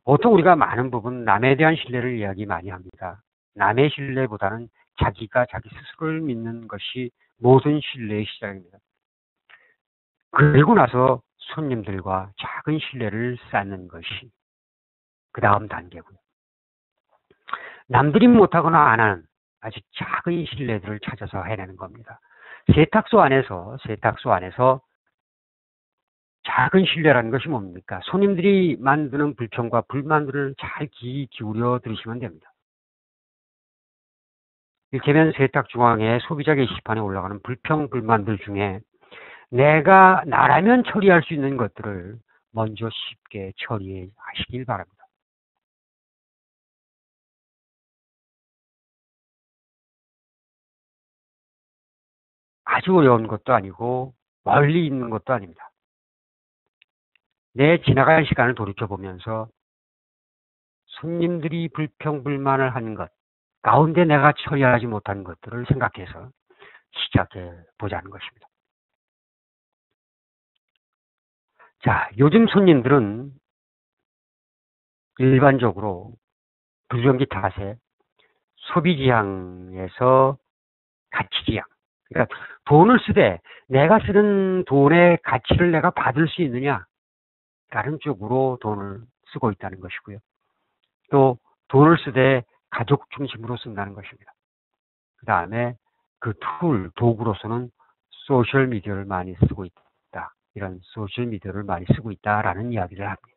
보통 우리가 많은 부분 남에 대한 신뢰를 이야기 많이 합니다. 남의 신뢰보다는 자기가 자기 스스로를 믿는 것이 모든 신뢰의 시작입니다. 그리고 나서 손님들과 작은 신뢰를 쌓는 것이 그 다음 단계고요. 남들이 못하거나 안 하는 아주 작은 신뢰들을 찾아서 해내는 겁니다. 세탁소 안에서 작은 신뢰라는 것이 뭡니까? 손님들이 만드는 불평과 불만들을 잘 귀 기울여 들으시면 됩니다. 일테면 세탁 중앙에 소비자 게시판에 올라가는 불평, 불만들 중에 나라면 처리할 수 있는 것들을 먼저 쉽게 처리하시길 바랍니다. 아주 어려운 것도 아니고 멀리 있는 것도 아닙니다. 내 지나간 시간을 돌이켜보면서 손님들이 불평, 불만을 하는 것 가운데 내가 처리하지 못한 것들을 생각해서 시작해 보자는 것입니다. 자, 요즘 손님들은 일반적으로 불경기 탓에 소비지향에서 가치지향, 그러니까 돈을 쓰되 내가 쓰는 돈의 가치를 내가 받을 수 있느냐, 다른 쪽으로 돈을 쓰고 있다는 것이고요. 또 돈을 쓰되 가족 중심으로 쓴다는 것입니다. 그 다음에 그 도구로서는 소셜미디어를 많이 쓰고 있다. 이런 소셜미디어를 많이 쓰고 있다라는 이야기를 합니다.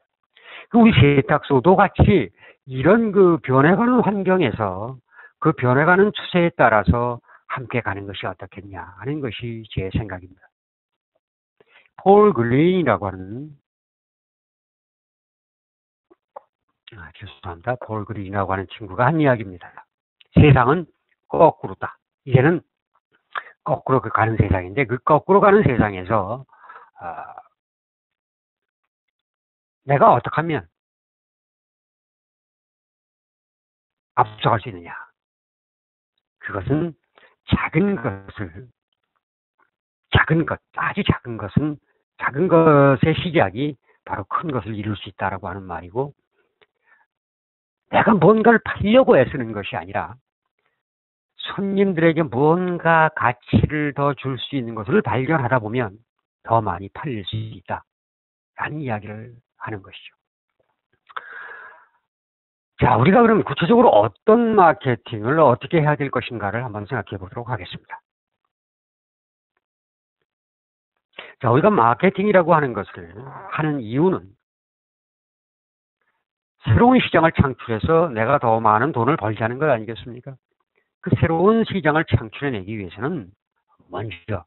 우리 세탁소도 같이 이런 그 변해가는 환경에서 그 변해가는 추세에 따라서 함께 가는 것이 어떻겠냐 하는 것이 제 생각입니다. 폴 그린이라고 하는 죄송합니다. 폴 그린이라고 하는 친구가 한 이야기입니다. 세상은 거꾸로다. 이제는 거꾸로 가는 세상인데 그 거꾸로 가는 세상에서 내가 어떻게 하면 앞서갈 수 있느냐. 그것은 아주 작은 것의 시작이 바로 큰 것을 이룰 수 있다라고 하는 말이고, 내가 뭔가를 팔려고 애쓰는 것이 아니라 손님들에게 뭔가 가치를 더 줄 수 있는 것을 발견하다 보면 더 많이 팔릴 수 있다라는 이야기를 하는 것이죠. 자, 우리가 그럼 구체적으로 어떤 마케팅을 어떻게 해야 될 것인가를 한번 생각해 보도록 하겠습니다. 자, 우리가 마케팅이라고 하는 것을 하는 이유는 새로운 시장을 창출해서 내가 더 많은 돈을 벌자는 것 아니겠습니까? 그 새로운 시장을 창출해내기 위해서는 먼저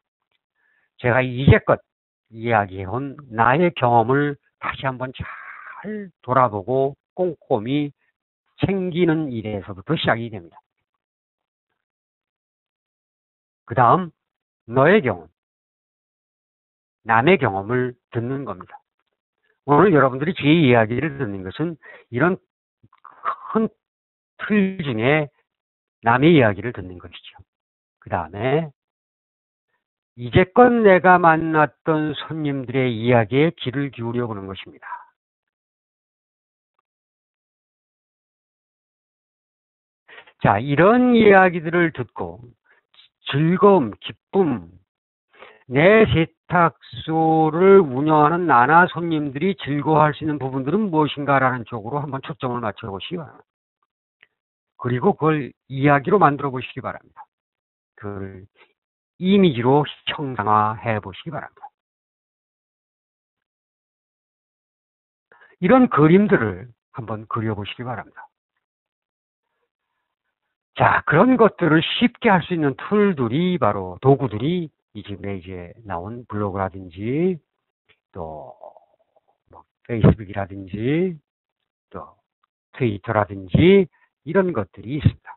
제가 이제껏 이야기해온 나의 경험을 다시 한번 잘 돌아보고 꼼꼼히 챙기는 일에서부터 시작이 됩니다. 그 다음 너의 경험, 남의 경험을 듣는 겁니다. 오늘 여러분들이 제 이야기를 듣는 것은 이런 큰 틀 중에 남의 이야기를 듣는 것이죠. 그 다음에 이제껏 내가 만났던 손님들의 이야기에 귀를 기울여 보는 것입니다. 자, 이런 이야기들을 듣고 즐거움, 기쁨, 내 세탁소를 운영하는 나나 손님들이 즐거워할 수 있는 부분들은 무엇인가라는 쪽으로 한번 초점을 맞춰보시기 바랍니다. 그리고 그걸 이야기로 만들어 보시기 바랍니다. 그걸 이미지로 형상화해 보시기 바랍니다. 이런 그림들을 한번 그려보시기 바랍니다. 자, 그런 것들을 쉽게 할 수 있는 툴들이 바로 도구들이 이 집에 이제 나온 블로그라든지 또 뭐 페이스북이라든지 또 트위터라든지 이런 것들이 있습니다.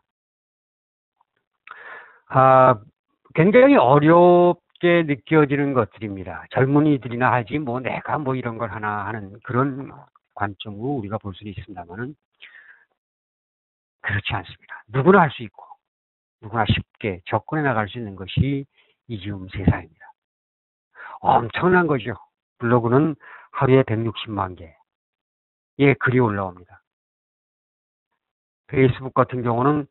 굉장히 어렵게 느껴지는 것들입니다. 젊은이들이나 하지 뭐 내가 뭐 이런 걸 하나 하는 그런 관점으로 우리가 볼 수는 있습니다만은 그렇지 않습니다. 누구나 할 수 있고 누구나 쉽게 접근해 나갈 수 있는 것이 이 지금 세상입니다. 엄청난 거죠. 블로그는 하루에 160만 개의 글이 올라옵니다. 페이스북 같은 경우는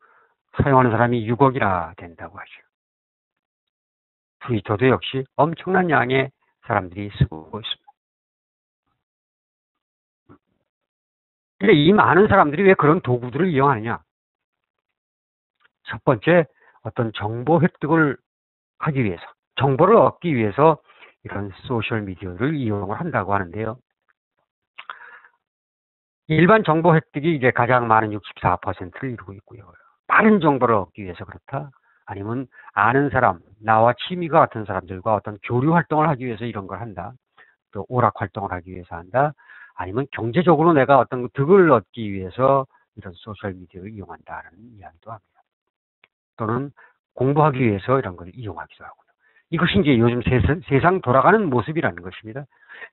사용하는 사람이 6억이나 된다고 하죠. 트위터도 역시 엄청난 양의 사람들이 쓰고 있습니다. 근데 이 많은 사람들이 왜 그런 도구들을 이용하느냐? 첫 번째, 어떤 정보 획득을 하기 위해서, 정보를 얻기 위해서 이런 소셜미디어를 이용을 한다고 하는데요. 일반 정보 획득이 이제 가장 많은 64%를 이루고 있고요. 빠른 정보를 얻기 위해서 그렇다. 아니면 아는 사람, 나와 취미가 같은 사람들과 어떤 교류 활동을 하기 위해서 이런 걸 한다. 또 오락 활동을 하기 위해서 한다. 아니면 경제적으로 내가 어떤 득을 얻기 위해서 이런 소셜미디어를 이용한다는 이야기도 합니다. 또는 공부하기 위해서 이런 걸 이용하기도 하고요. 이것이 이제 요즘 세상 돌아가는 모습이라는 것입니다.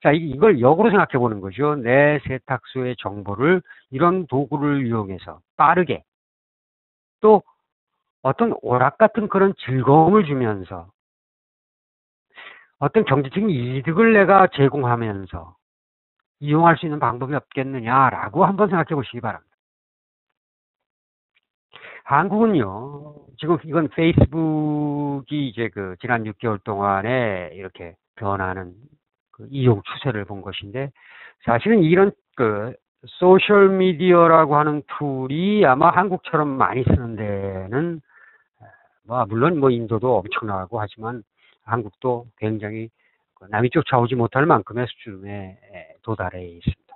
자, 이걸 역으로 생각해 보는 거죠. 내 세탁소의 정보를 이런 도구를 이용해서 빠르게 또 어떤 오락 같은 그런 즐거움을 주면서 어떤 경제적인 이득을 내가 제공하면서 이용할 수 있는 방법이 없겠느냐라고 한번 생각해 보시기 바랍니다. 한국은요, 지금 이건 페이스북이 이제 그 지난 6개월 동안에 이렇게 변하는 그 이용 추세를 본 것인데, 사실은 이런 그 소셜미디어라고 하는 툴이 아마 한국처럼 많이 쓰는 데는 뭐 물론 뭐 인도도 엄청나고 하지만 한국도 굉장히 남이 쫓아오지 못할 만큼의 수준에 도달해 있습니다.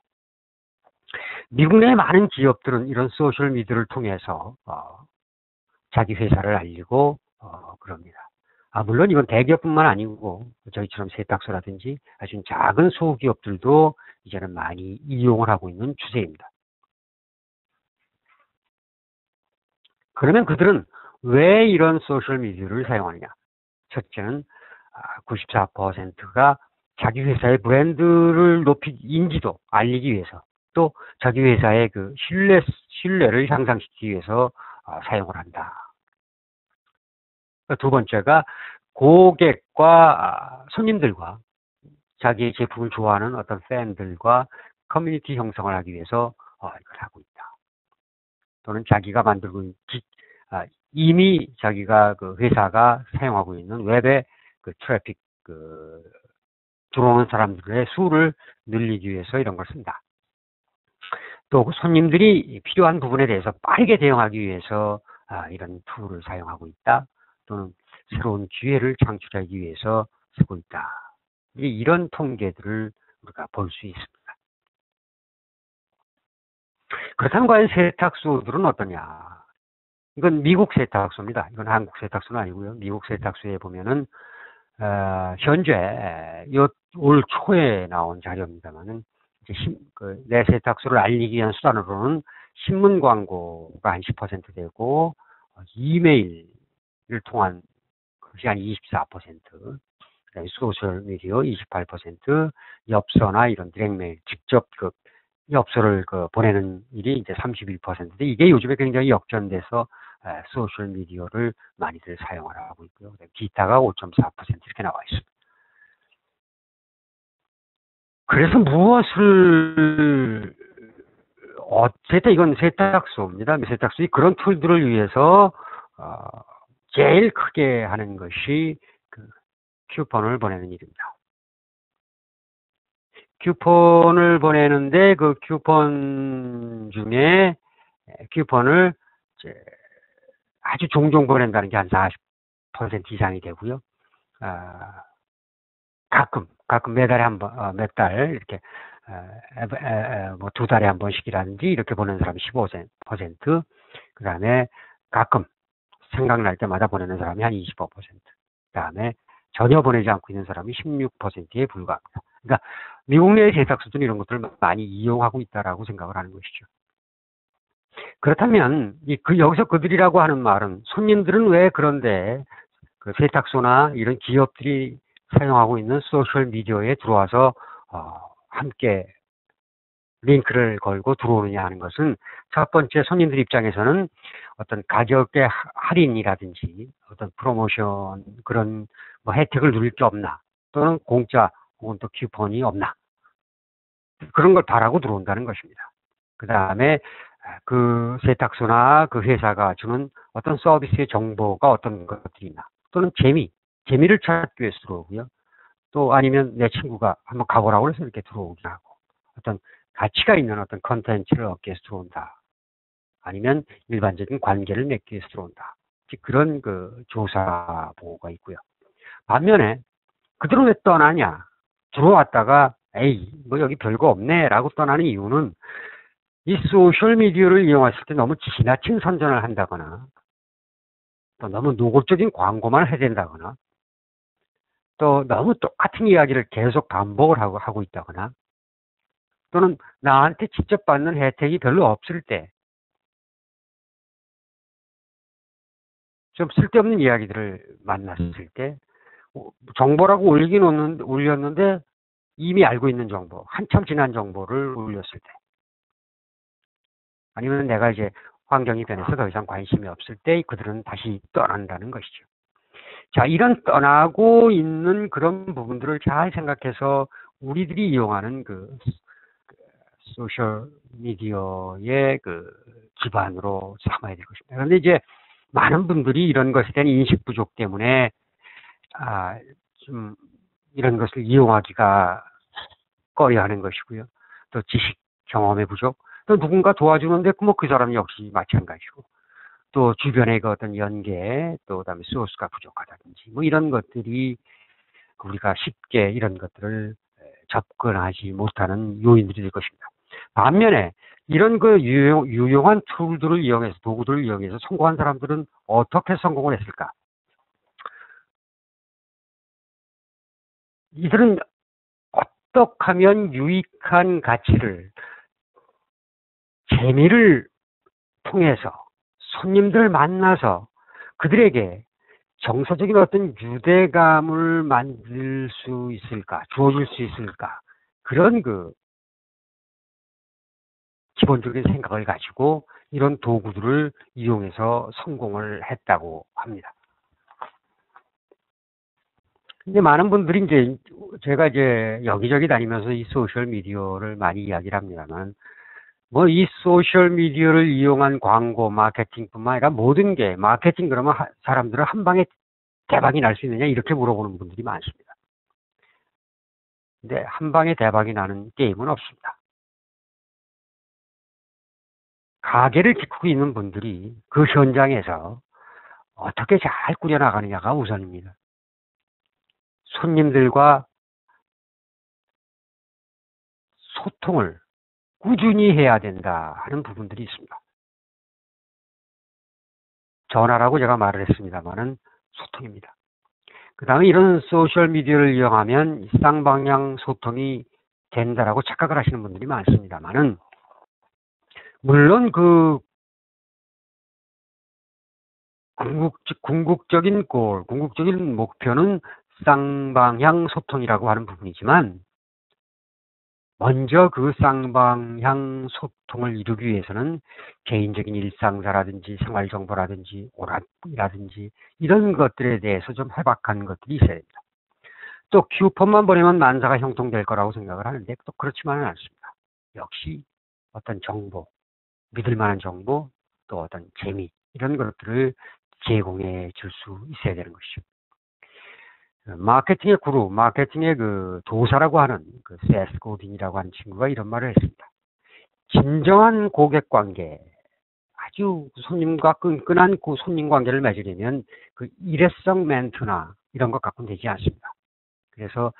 미국 내 많은 기업들은 이런 소셜 미디어를 통해서 자기 회사를 알리고 그럽니다. 물론 이건 대기업뿐만 아니고 저희처럼 세탁소라든지 아주 작은 소기업들도 이제는 많이 이용을 하고 있는 추세입니다. 그러면 그들은 왜 이런 소셜 미디어를 사용하느냐? 첫째는 94%가 자기 회사의 브랜드를 인지도 알리기 위해서, 또 자기 회사의 그 신뢰를 향상시키기 위해서 사용을 한다. 두 번째가 고객과 손님들과 자기의 제품을 좋아하는 어떤 팬들과 커뮤니티 형성을 하기 위해서 이걸 하고 있다. 또는 자기가 만들고 있는 이미 자기가 그 회사가 사용하고 있는 웹의 그 트래픽 들어오는 사람들의 수를 늘리기 위해서 이런 걸 쓴다. 또 손님들이 필요한 부분에 대해서 빠르게 대응하기 위해서 이런 툴을 사용하고 있다. 또는 새로운 기회를 창출하기 위해서 쓰고 있다. 이런 통계들을 우리가 볼 수 있습니다. 그렇다면 과연 세탁소들은 어떠냐? 이건 미국 세탁소입니다. 이건 한국 세탁소는 아니고요. 미국 세탁소에 보면은 현재 올 초에 나온 자료입니다만은 내 세탁소를 알리기 위한 수단으로는 신문 광고가 한 10% 되고 이메일을 통한 것이 한 24%, 소셜 미디어 28%, 엽서나 이런 디렉메일 직접 엽서를 보내는 일이 이제 31%인데 이게 요즘에 굉장히 역전돼서 소셜 미디어를 많이들 사용하고 있고요. 기타가 5.4% 이렇게 나와 있습니다. 그래서 무엇을 이건 세탁소입니다. 세탁소의 그런 툴들을 위해서 제일 크게 하는 것이 쿠폰을 보내는 일입니다. 쿠폰을 보내는데 그 쿠폰 중에 쿠폰을 아주 종종 보낸다는 게 한 40% 이상이 되고요. 가끔 매달에 한 번, 몇 달, 이렇게, 뭐 2달에 한 번씩이라든지 이렇게 보내는 사람이 15%, 그 다음에 가끔 생각날 때마다 보내는 사람이 한 25%, 그 다음에 전혀 보내지 않고 있는 사람이 16%에 불과합니다. 그러니까 미국 내 세탁소들은 이런 것들을 많이 이용하고 있다라고 생각을 하는 것이죠. 그렇다면 여기서 그들이라고 하는 말은 손님들은 왜 그런데 그 세탁소나 이런 기업들이 사용하고 있는 소셜 미디어에 들어와서 함께 링크를 걸고 들어오느냐 하는 것은 첫 번째 손님들 입장에서는 어떤 가격의 할인이라든지 어떤 프로모션 그런 뭐 혜택을 누릴 게 없나 또는 공짜 혹은 또 쿠폰이 없나 그런 걸 바라고 들어온다는 것입니다. 그 다음에 그 세탁소나 그 회사가 주는 어떤 서비스의 정보가 어떤 것들이 있나 또는 재미를 찾기 위해서 들어오고요. 또 아니면 내 친구가 한번 가보라고 해서 이렇게 들어오기도 하고 어떤 가치가 있는 어떤 컨텐츠를 얻기 위해서 들어온다. 아니면 일반적인 관계를 맺기 위해서 들어온다. 그런 조사 보고가 있고요. 반면에 그들은 왜 떠나냐? 들어왔다가 에이 뭐 여기 별거 없네 라고 떠나는 이유는 이 소셜미디어를 이용했을 때 너무 지나친 선전을 한다거나 또 너무 노골적인 광고만 해야 된다거나 또 너무 똑같은 이야기를 계속 반복을 하고 있다거나 또는 나한테 직접 받는 혜택이 별로 없을 때 좀 쓸데없는 이야기들을 만났을 때 정보라고 올렸는데 이미 알고 있는 정보, 한참 지난 정보를 올렸을 때 아니면 내가 이제 환경이 변해서 더 이상 관심이 없을 때 그들은 다시 떠난다는 것이죠. 자, 이런 떠나고 있는 그런 부분들을 잘 생각해서 우리들이 이용하는 소셜 미디어의 기반으로 삼아야 될 것입니다. 그런데 이제 많은 분들이 이런 것에 대한 인식 부족 때문에 좀 이런 것을 이용하기가 꺼려하는 것이고요. 또 지식 경험의 부족, 또 누군가 도와주는데 그 사람 역시 마찬가지고, 또 주변의 어떤 연계, 또 그다음에 소스가 부족하다든지 뭐 이런 것들이 우리가 쉽게 이런 것들을 접근하지 못하는 요인들이 될 것입니다. 반면에 이런 그 유용한 툴들을 이용해서, 도구들을 이용해서 성공한 사람들은 어떻게 성공을 했을까? 이들은 어떻게 하면 유익한 가치를, 재미를 통해서 손님들을 만나서 그들에게 정서적인 어떤 유대감을 만들 수 있을까, 주어줄 수 있을까, 그런 그 기본적인 생각을 가지고 이런 도구들을 이용해서 성공을 했다고 합니다. 근데 많은 분들이 이제 제가 이제 여기저기 다니면서 이 소셜 미디어를 많이 이야기를 합니다만, 뭐 이 소셜 미디어를 이용한 광고 마케팅뿐만 아니라 모든 게 마케팅 그러면 사람들은 한 방에 대박이 날 수 있느냐 이렇게 물어보는 분들이 많습니다. 근데 한 방에 대박이 나는 게임은 없습니다. 가게를 키우고 있는 분들이 그 현장에서 어떻게 잘 꾸려나가느냐가 우선입니다. 손님들과 소통을 꾸준히 해야 된다 하는 부분들이 있습니다. 전화라고 제가 말을 했습니다만은 소통입니다. 그 다음에 이런 소셜미디어를 이용하면 쌍방향 소통이 된다라고 착각을 하시는 분들이 많습니다만은, 물론 그 궁극적인 골, 궁극적인 목표는 쌍방향 소통이라고 하는 부분이지만, 먼저 그 쌍방향 소통을 이루기 위해서는 개인적인 일상사라든지 생활정보라든지 오락이라든지 이런 것들에 대해서 좀 해박한 것들이 있어야 됩니다. 또 큐폰만 보내면 만사가 형통될 거라고 생각을 하는데 또 그렇지만은 않습니다. 역시 어떤 정보, 믿을 만한 정보, 또 어떤 재미 이런 것들을 제공해 줄 수 있어야 되는 것이죠. 마케팅의 구루, 마케팅의 그 도사라고 하는 그 세스 고딘이라고 하는 친구가 이런 말을 했습니다. 진정한 고객 관계, 아주 손님과 끈끈한 그 손님 관계를 맺으려면 그 일회성 멘트나 이런 것 갖고는 되지 않습니다. 그래서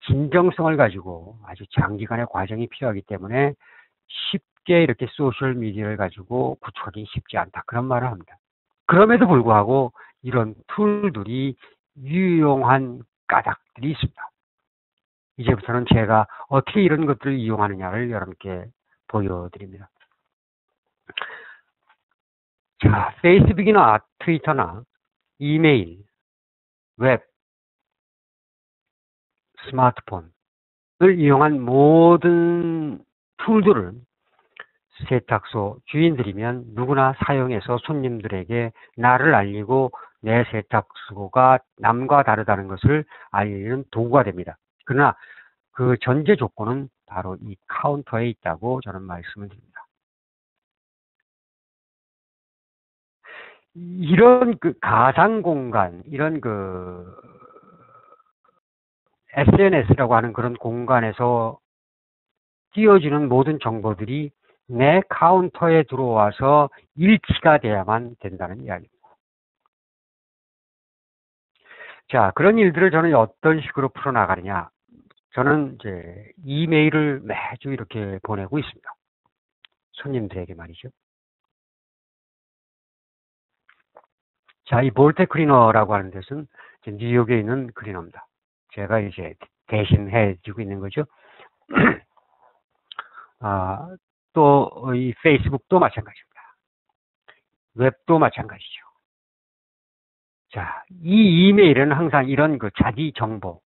진정성을 가지고 아주 장기간의 과정이 필요하기 때문에 쉽게 이렇게 소셜 미디어를 가지고 구축하기 쉽지 않다. 그런 말을 합니다. 그럼에도 불구하고 이런 툴들이 유용한 까닭들이 있습니다. 이제부터는 제가 어떻게 이런 것들을 이용하느냐를 여러분께 보여드립니다. 자, 페이스북이나 트위터나 이메일, 웹, 스마트폰을 이용한 모든 툴들을 세탁소 주인들이면 누구나 사용해서 손님들에게 나를 알리고 내 세탁소가 남과 다르다는 것을 알리는 도구가 됩니다. 그러나 그 전제 조건은 바로 이 카운터에 있다고 저는 말씀을 드립니다. 이런 그 가상 공간, 이런 그 SNS라고 하는 그런 공간에서 띄워지는 모든 정보들이 내 카운터에 들어와서 일치가 돼야만 된다는 이야기입니다. 자, 그런 일들을 저는 어떤 식으로 풀어나가느냐. 저는 이제 이메일을 매주 이렇게 보내고 있습니다. 손님들에게 말이죠. 자, 이 볼테 클리너라고 하는 데서는 뉴욕에 있는 클리너입니다. 제가 이제 대신 해주고 있는 거죠. 또 이 페이스북도 마찬가지입니다. 웹도 마찬가지죠. 자, 이 이메일은 항상 이런 그 자기 정보,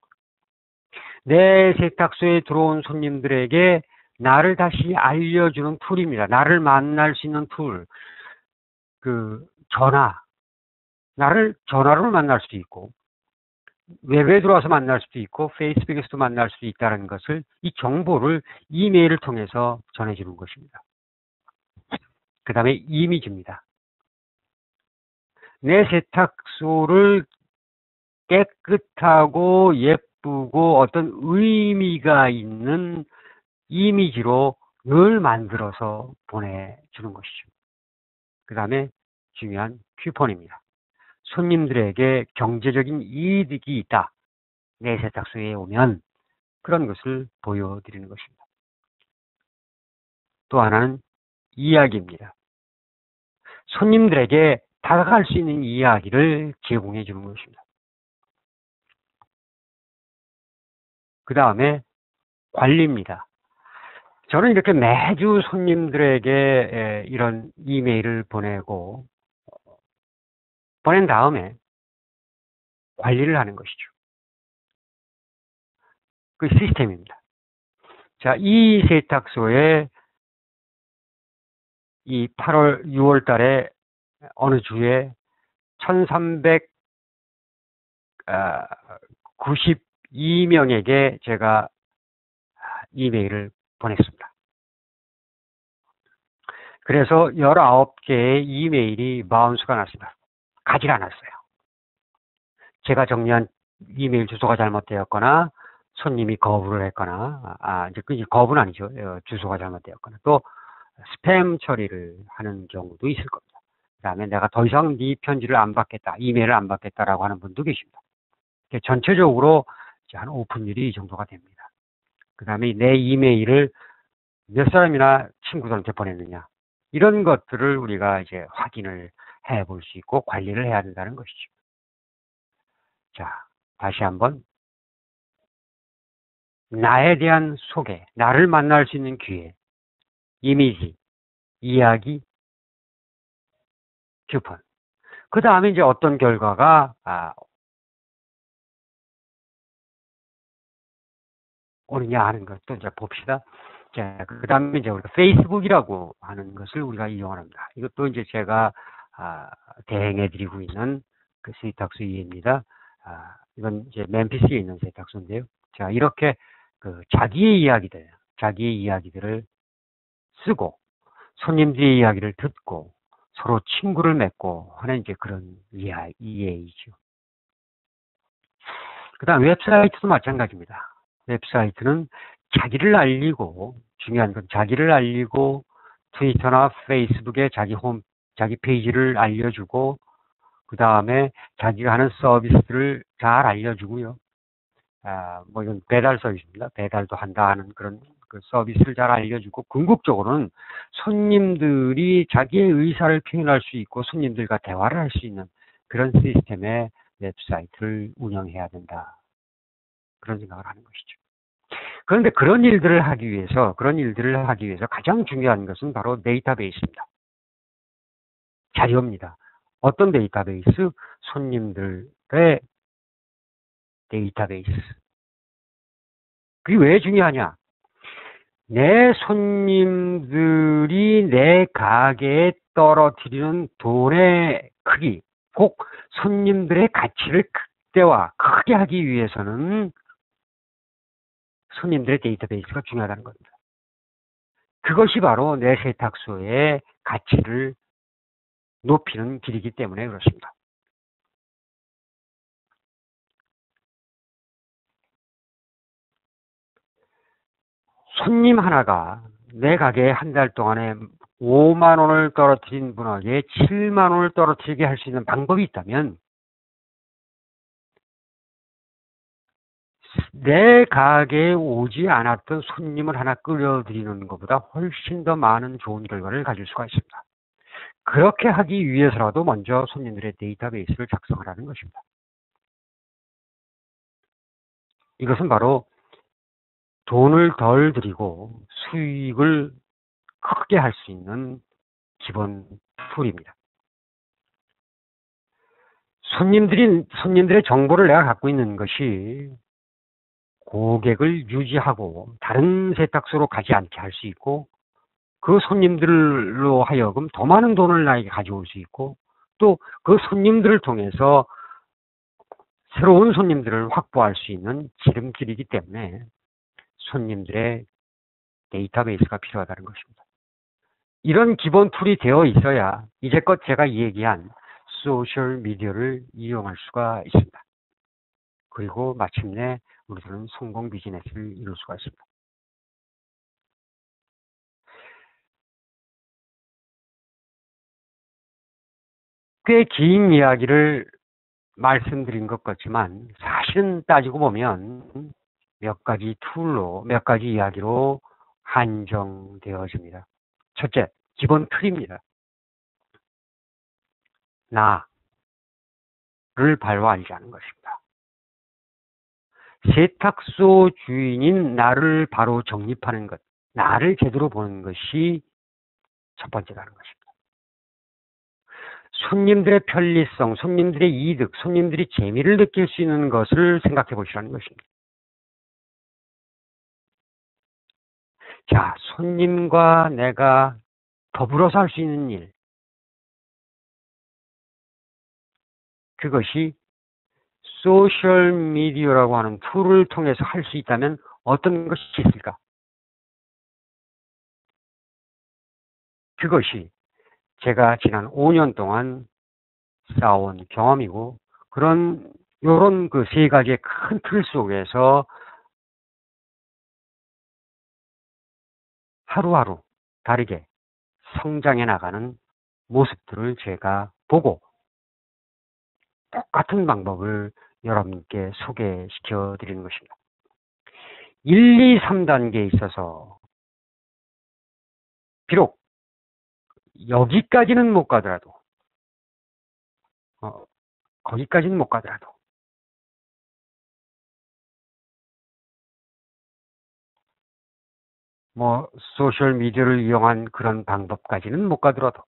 내 세탁소에 들어온 손님들에게 나를 다시 알려주는 툴입니다. 나를 만날 수 있는 툴, 그 전화, 나를 전화로 만날 수도 있고 웹에 들어와서 만날 수도 있고 페이스북에서도 만날 수도 있다는 것을, 이 정보를 이메일을 통해서 전해주는 것입니다. 그 다음에 이미지입니다. 내 세탁소를 깨끗하고 예쁘고 어떤 의미가 있는 이미지로 늘 만들어서 보내주는 것이죠. 그 다음에 중요한 큐폰입니다. 손님들에게 경제적인 이득이 있다. 내 세탁소에 오면 그런 것을 보여드리는 것입니다. 또 하나는 이야기입니다. 손님들에게 다가갈 수 있는 이야기를 제공해 주는 것입니다. 그 다음에 관리입니다. 저는 이렇게 매주 손님들에게 이런 이메일을 보내고 보낸 다음에 관리를 하는 것이죠. 그 시스템입니다. 자, 이 세탁소에 이 8월, 6월 달에 어느 주에 1392명에게 제가 이메일을 보냈습니다. 그래서 19개의 이메일이 바운스가 났습니다. 가지 않았어요. 제가 정리한 이메일 주소가 잘못되었거나 손님이 거부를 했거나 이제 거부는 아니죠. 주소가 잘못되었거나 또 스팸 처리를 하는 경우도 있을 겁니다. 그 다음에 내가 더 이상 네 편지를 안 받겠다, 이메일을 안 받겠다라고 하는 분도 계십니다. 전체적으로 한 오픈율이 이 정도가 됩니다. 그 다음에 내 이메일을 몇 사람이나 친구들한테 보냈느냐, 이런 것들을 우리가 이제 확인을 해 볼 수 있고 관리를 해야 된다는 것이죠. 자, 다시 한번 나에 대한 소개, 나를 만날 수 있는 기회, 이미지, 이야기, 큐폰. 그 다음에 이제 어떤 결과가 오느냐 하는 것도 이제 봅시다. 자, 그 다음에 이제 우리가 페이스북이라고 하는 것을 우리가 이용합니다. 이것도 이제 제가 대행해드리고 있는 그 세탁소 이해입니다. 이건 이제 멤피스에 있는 세탁소인데요. 자, 이렇게 그 자기의 이야기들을 쓰고 손님들의 이야기를 듣고 서로 친구를 맺고 하는 이제 그런 이해이죠. 그 다음 웹사이트도 마찬가지입니다. 웹사이트는 자기를 알리고, 중요한 건 자기를 알리고 트위터나 페이스북에 자기 페이지를 알려주고, 그 다음에 자기가 하는 서비스들을 잘 알려주고요. 뭐 이건 배달 서비스입니다. 배달도 한다 하는 그런 그 서비스를 잘 알려주고, 궁극적으로는 손님들이 자기의 의사를 표현할 수 있고 손님들과 대화를 할 수 있는 그런 시스템의 웹사이트를 운영해야 된다. 그런 생각을 하는 것이죠. 그런데 그런 일들을 하기 위해서 가장 중요한 것은 바로 데이터베이스입니다. 자료입니다. 어떤 데이터베이스? 손님들의 데이터베이스. 그게 왜 중요하냐? 내 손님들이 내 가게에 떨어뜨리는 돈의 크기, 꼭 손님들의 가치를 크게 하기 위해서는 손님들의 데이터베이스가 중요하다는 겁니다. 그것이 바로 내 세탁소의 가치를 높이는 길이기 때문에 그렇습니다. 손님 하나가 내 가게에 한 달 동안에 5만 원을 떨어뜨린 분에게 7만 원을 떨어뜨리게 할 수 있는 방법이 있다면 내 가게에 오지 않았던 손님을 하나 끌어들이는 것보다 훨씬 더 많은 좋은 결과를 가질 수가 있습니다. 그렇게 하기 위해서라도 먼저 손님들의 데이터베이스를 작성하라는 것입니다. 이것은 바로 돈을 덜 들이고 수익을 크게 할 수 있는 기본 툴입니다. 손님들의 정보를 내가 갖고 있는 것이 고객을 유지하고 다른 세탁소로 가지 않게 할 수 있고, 그 손님들로 하여금 더 많은 돈을 나에게 가져올 수 있고, 또 그 손님들을 통해서 새로운 손님들을 확보할 수 있는 지름길이기 때문에 손님들의 데이터베이스가 필요하다는 것입니다. 이런 기본 툴이 되어 있어야 이제껏 제가 얘기한 소셜미디어를 이용할 수가 있습니다. 그리고 마침내 우리들은 성공 비즈니스를 이룰 수가 있습니다. 꽤 긴 이야기를 말씀드린 것 같지만 사실은 따지고 보면 몇 가지 이야기로 한정되어집니다. 첫째, 기본 틀입니다. 나를 바로 알지 않은 것입니다. 세탁소 주인인 나를 바로 정립하는 것, 나를 제대로 보는 것이 첫 번째라는 것입니다. 손님들의 편리성, 손님들의 이득, 손님들이 재미를 느낄 수 있는 것을 생각해 보시라는 것입니다. 자, 손님과 내가 더불어서 할 수 있는 일, 그것이 소셜미디어라고 하는 툴을 통해서 할 수 있다면 어떤 것이 있을까? 그것이 제가 지난 5년 동안 쌓아온 경험이고, 요런 그 세 가지의 큰 틀 속에서 하루하루 다르게 성장해 나가는 모습들을 제가 보고 똑같은 방법을 여러분께 소개시켜 드리는 것입니다. 1, 2, 3단계에 있어서 비록 여기까지는 못 가더라도 거기까지는 못 가더라도 뭐 소셜미디어를 이용한 그런 방법까지는 못 가더라도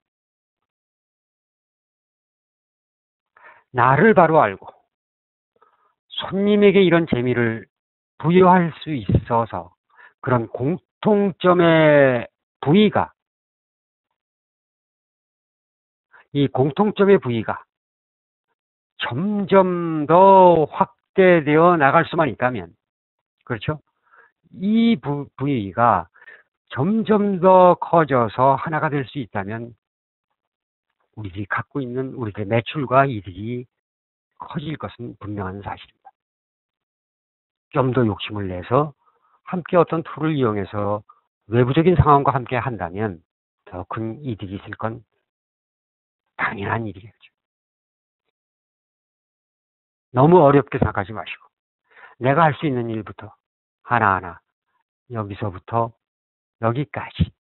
나를 바로 알고 손님에게 이런 재미를 부여할 수 있어서 그런 공통점의 부위가, 이 공통점의 부위가 점점 더 확대되어 나갈 수만 있다면, 그렇죠? 이 부위가 점점 더 커져서 하나가 될 수 있다면 우리들이 갖고 있는 우리들의 매출과 이득이 커질 것은 분명한 사실입니다. 좀 더 욕심을 내서 함께 어떤 툴을 이용해서 외부적인 상황과 함께 한다면 더 큰 이득이 있을 건 당연한 일이겠죠. 너무 어렵게 생각하지 마시고 내가 할 수 있는 일부터 하나하나 여기서부터 여기까지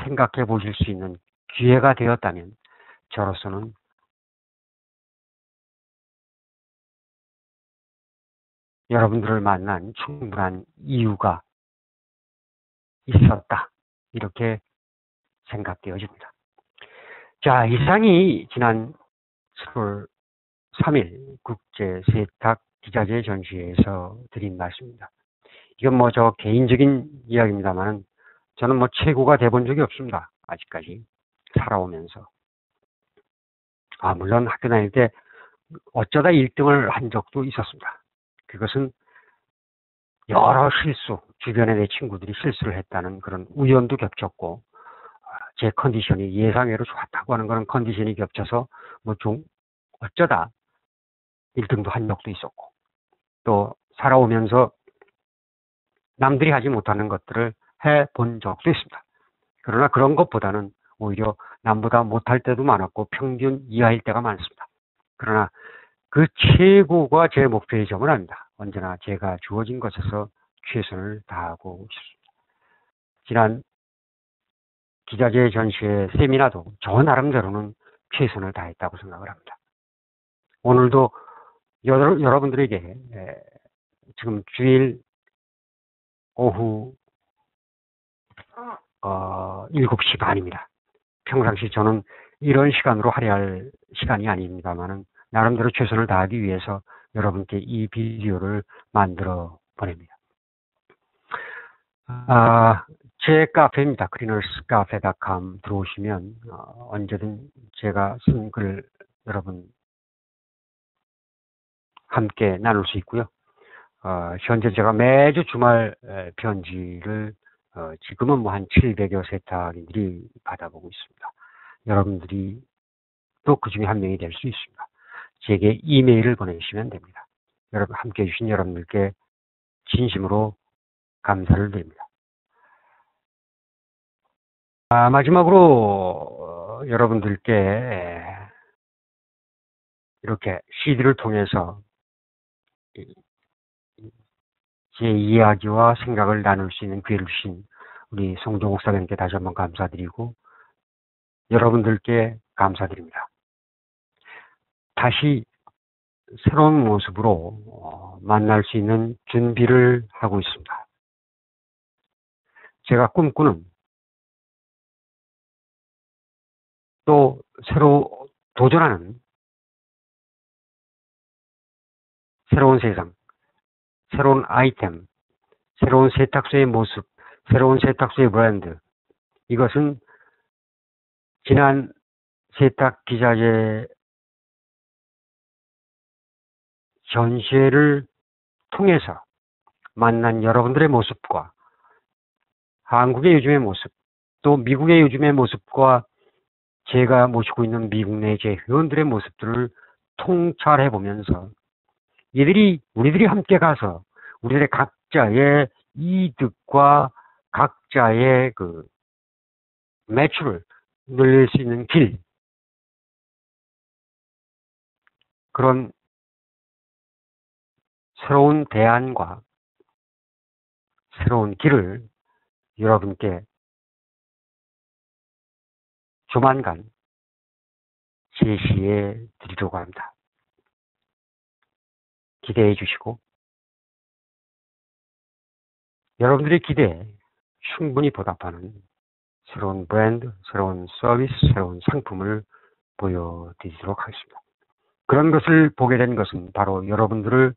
생각해 보실 수 있는 기회가 되었다면 저로서는 여러분들을 만난 충분한 이유가 있었다, 이렇게 생각되어집니다. 자, 이상이 지난 7월 3일 국제세탁기자재 전시회에서 드린 말씀입니다. 이건 뭐 저 개인적인 이야기입니다만 저는 뭐 최고가 돼본 적이 없습니다. 아직까지 살아오면서. 물론 학교 다닐 때 어쩌다 1등을 한 적도 있었습니다. 그것은 여러 실수, 주변에 내 친구들이 실수를 했다는 그런 우연도 겹쳤고, 제 컨디션이 예상외로 좋았다고 하는 그런 컨디션이 겹쳐서 뭐 좀 어쩌다 1등도 한 적도 있었고, 또 살아오면서 남들이 하지 못하는 것들을 해본 적도 있습니다. 그러나 그런 것보다는 오히려 남보다 못할 때도 많았고 평균 이하일 때가 많습니다. 그러나 그 최고가 제 목표의 점은 아닙니다. 언제나 제가 주어진 것에서 최선을 다하고 싶습니다. 지난 기자재 전시회 세미나도 저 나름대로는 최선을 다했다고 생각을 합니다. 오늘도 여러분들에게 지금 주일 오후 7시 반입니다. 평상시 저는 이런 시간으로 할애할 시간이 아닙니다만은 나름대로 최선을 다하기 위해서 여러분께 이 비디오를 만들어 보냅니다. 제 카페입니다. cleanerscafe.com 들어오시면 언제든 제가 쓴 글 여러분 함께 나눌 수 있고요. 현재 제가 매주 주말 편지를 지금은 뭐 한 700여 세탁인들이 받아보고 있습니다. 여러분들이 또 그 중에 한 명이 될 수 있습니다. 제게 이메일을 보내주시면 됩니다. 여러분, 함께 해주신 여러분들께 진심으로 감사를 드립니다. 마지막으로 여러분들께 이렇게 CD를 통해서 제 이야기와 생각을 나눌 수 있는 기회를 주신 우리 송종 목사님께 다시 한번 감사드리고 여러분들께 감사드립니다. 다시 새로운 모습으로 만날 수 있는 준비를 하고 있습니다. 제가 꿈꾸는 또 새로 도전하는 새로운 세상, 새로운 아이템, 새로운 세탁소의 모습, 새로운 세탁소의 브랜드. 이것은 지난 세탁 기자재 전시회를 통해서 만난 여러분들의 모습과 한국의 요즘의 모습, 또 미국의 요즘의 모습과 제가 모시고 있는 미국 내 제 회원들의 모습들을 통찰해 보면서 우리들이 함께 가서 우리들의 각자의 이득과 각자의 그 매출을 늘릴 수 있는 길, 그런 새로운 대안과 새로운 길을 여러분께 조만간 제시해 드리려고 합니다. 기대해 주시고 여러분들의 기대에 충분히 보답하는 새로운 브랜드, 새로운 서비스, 새로운 상품을 보여드리도록 하겠습니다. 그런 것을 보게 된 것은 바로 여러분들을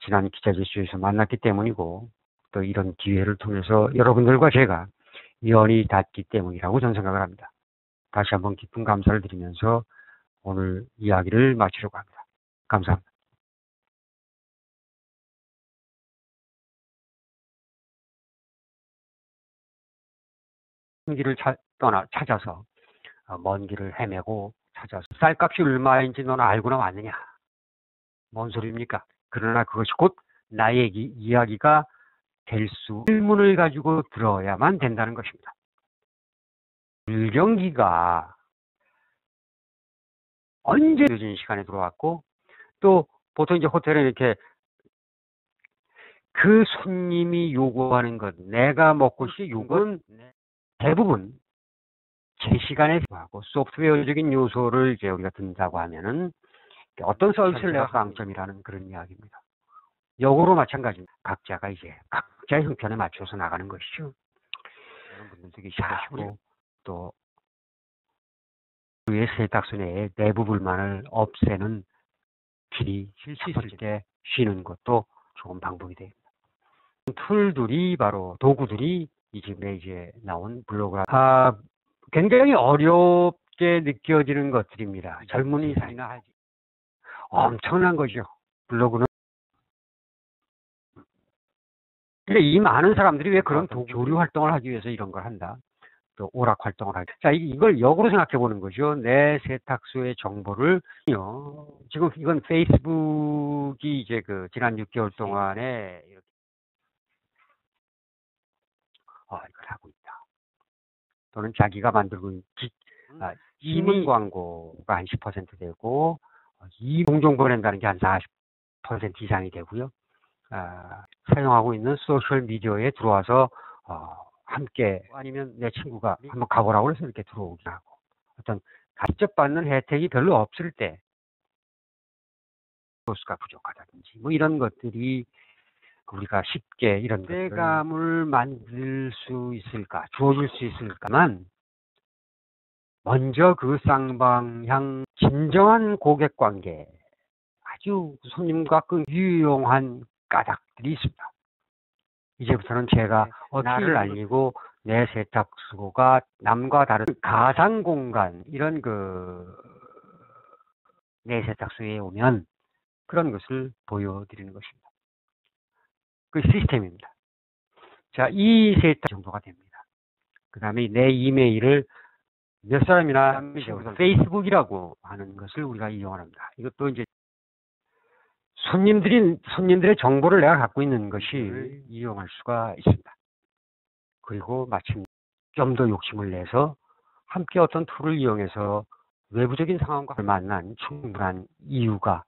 지난 기자재쇼에서 만났기 때문이고 또 이런 기회를 통해서 여러분들과 제가 연이 닿기 때문이라고 저는 생각을 합니다. 다시 한번 깊은 감사를 드리면서 오늘 이야기를 마치려고 합니다. 감사합니다. 길을 찾아서 먼 길을 헤매고 찾아서 쌀값이 얼마인지 너는 알고나 왔느냐? 뭔 소리입니까? 그러나 그것이 곧 나의 이야기가 될 수 질문을 가지고 들어야만 된다는 것입니다. 불경기가 언제 늦은 시간에 들어왔고 또 보통 이제 호텔에 이렇게 그 손님이 요구하는 것, 내가 먹고 싶은 요구는 대부분 제 시간에 하고 소프트웨어적인 요소를 이제 우리가 든다고 하면은 어떤 서비스를 내가 강점이라는 그런 이야기입니다. 역으로 마찬가지입니다. 각자가 이제 각자의 형편에 맞춰서 나가는 것이죠. 이런 분들도 계시고 또 그의 세탁소 내에 내부 불만을 없애는 길이 쉴 수 있을 때 쉬는 것도 좋은 방법이 됩니다. 툴들이 바로 도구들이 이 집에 이제 나온 블로그라 굉장히 어렵게 느껴지는 것들입니다. 젊은이들이나 하지 엄청난 거죠. 블로그는. 근데 이 많은 사람들이 왜 그런 교류 활동을 하기 위해서 이런 걸 한다. 또 오락 활동을 하기. 자, 이걸 역으로 생각해 보는 거죠. 내 세탁소의 정보를 지금 이건 페이스북이 이제 그 지난 6개월 동안에 이렇게 이걸 하고 있다. 또는 자기가 만들고 있는 신문 광고가 한 10% 되고 이 공정 보낸다는 게 한 40% 이상이 되고요. 사용하고 있는 소셜 미디어에 들어와서 함께 아니면 내 친구가 한번 가보라고 해서 이렇게 들어오긴 하고 어떤 직접 받는 혜택이 별로 없을 때 소스가 부족하다든지 뭐 이런 것들이 우리가 쉽게 이런 대감을 만들 수 있을까, 주어줄 수 있을까만 먼저 그 쌍방향 진정한 고객 관계, 아주 손님과 그 유용한 까닭들이 있습니다. 이제부터는 제가 나를 알리고 내 세탁소가 남과 다른 가상 공간 이런 내 세탁소에 오면 그런 것을 보여드리는 것입니다. 그 시스템입니다. 자, 이 세탁 정도가 됩니다. 그 다음에 내 이메일을 몇 사람이나 페이스북이라고 하는 것을 우리가 이용합니다. 이것도 이제 손님들의 정보를 내가 갖고 있는 것이 이용할 수가 있습니다. 그리고 마침 좀 더 욕심을 내서 함께 어떤 툴을 이용해서 외부적인 상황과 만난 충분한 이유가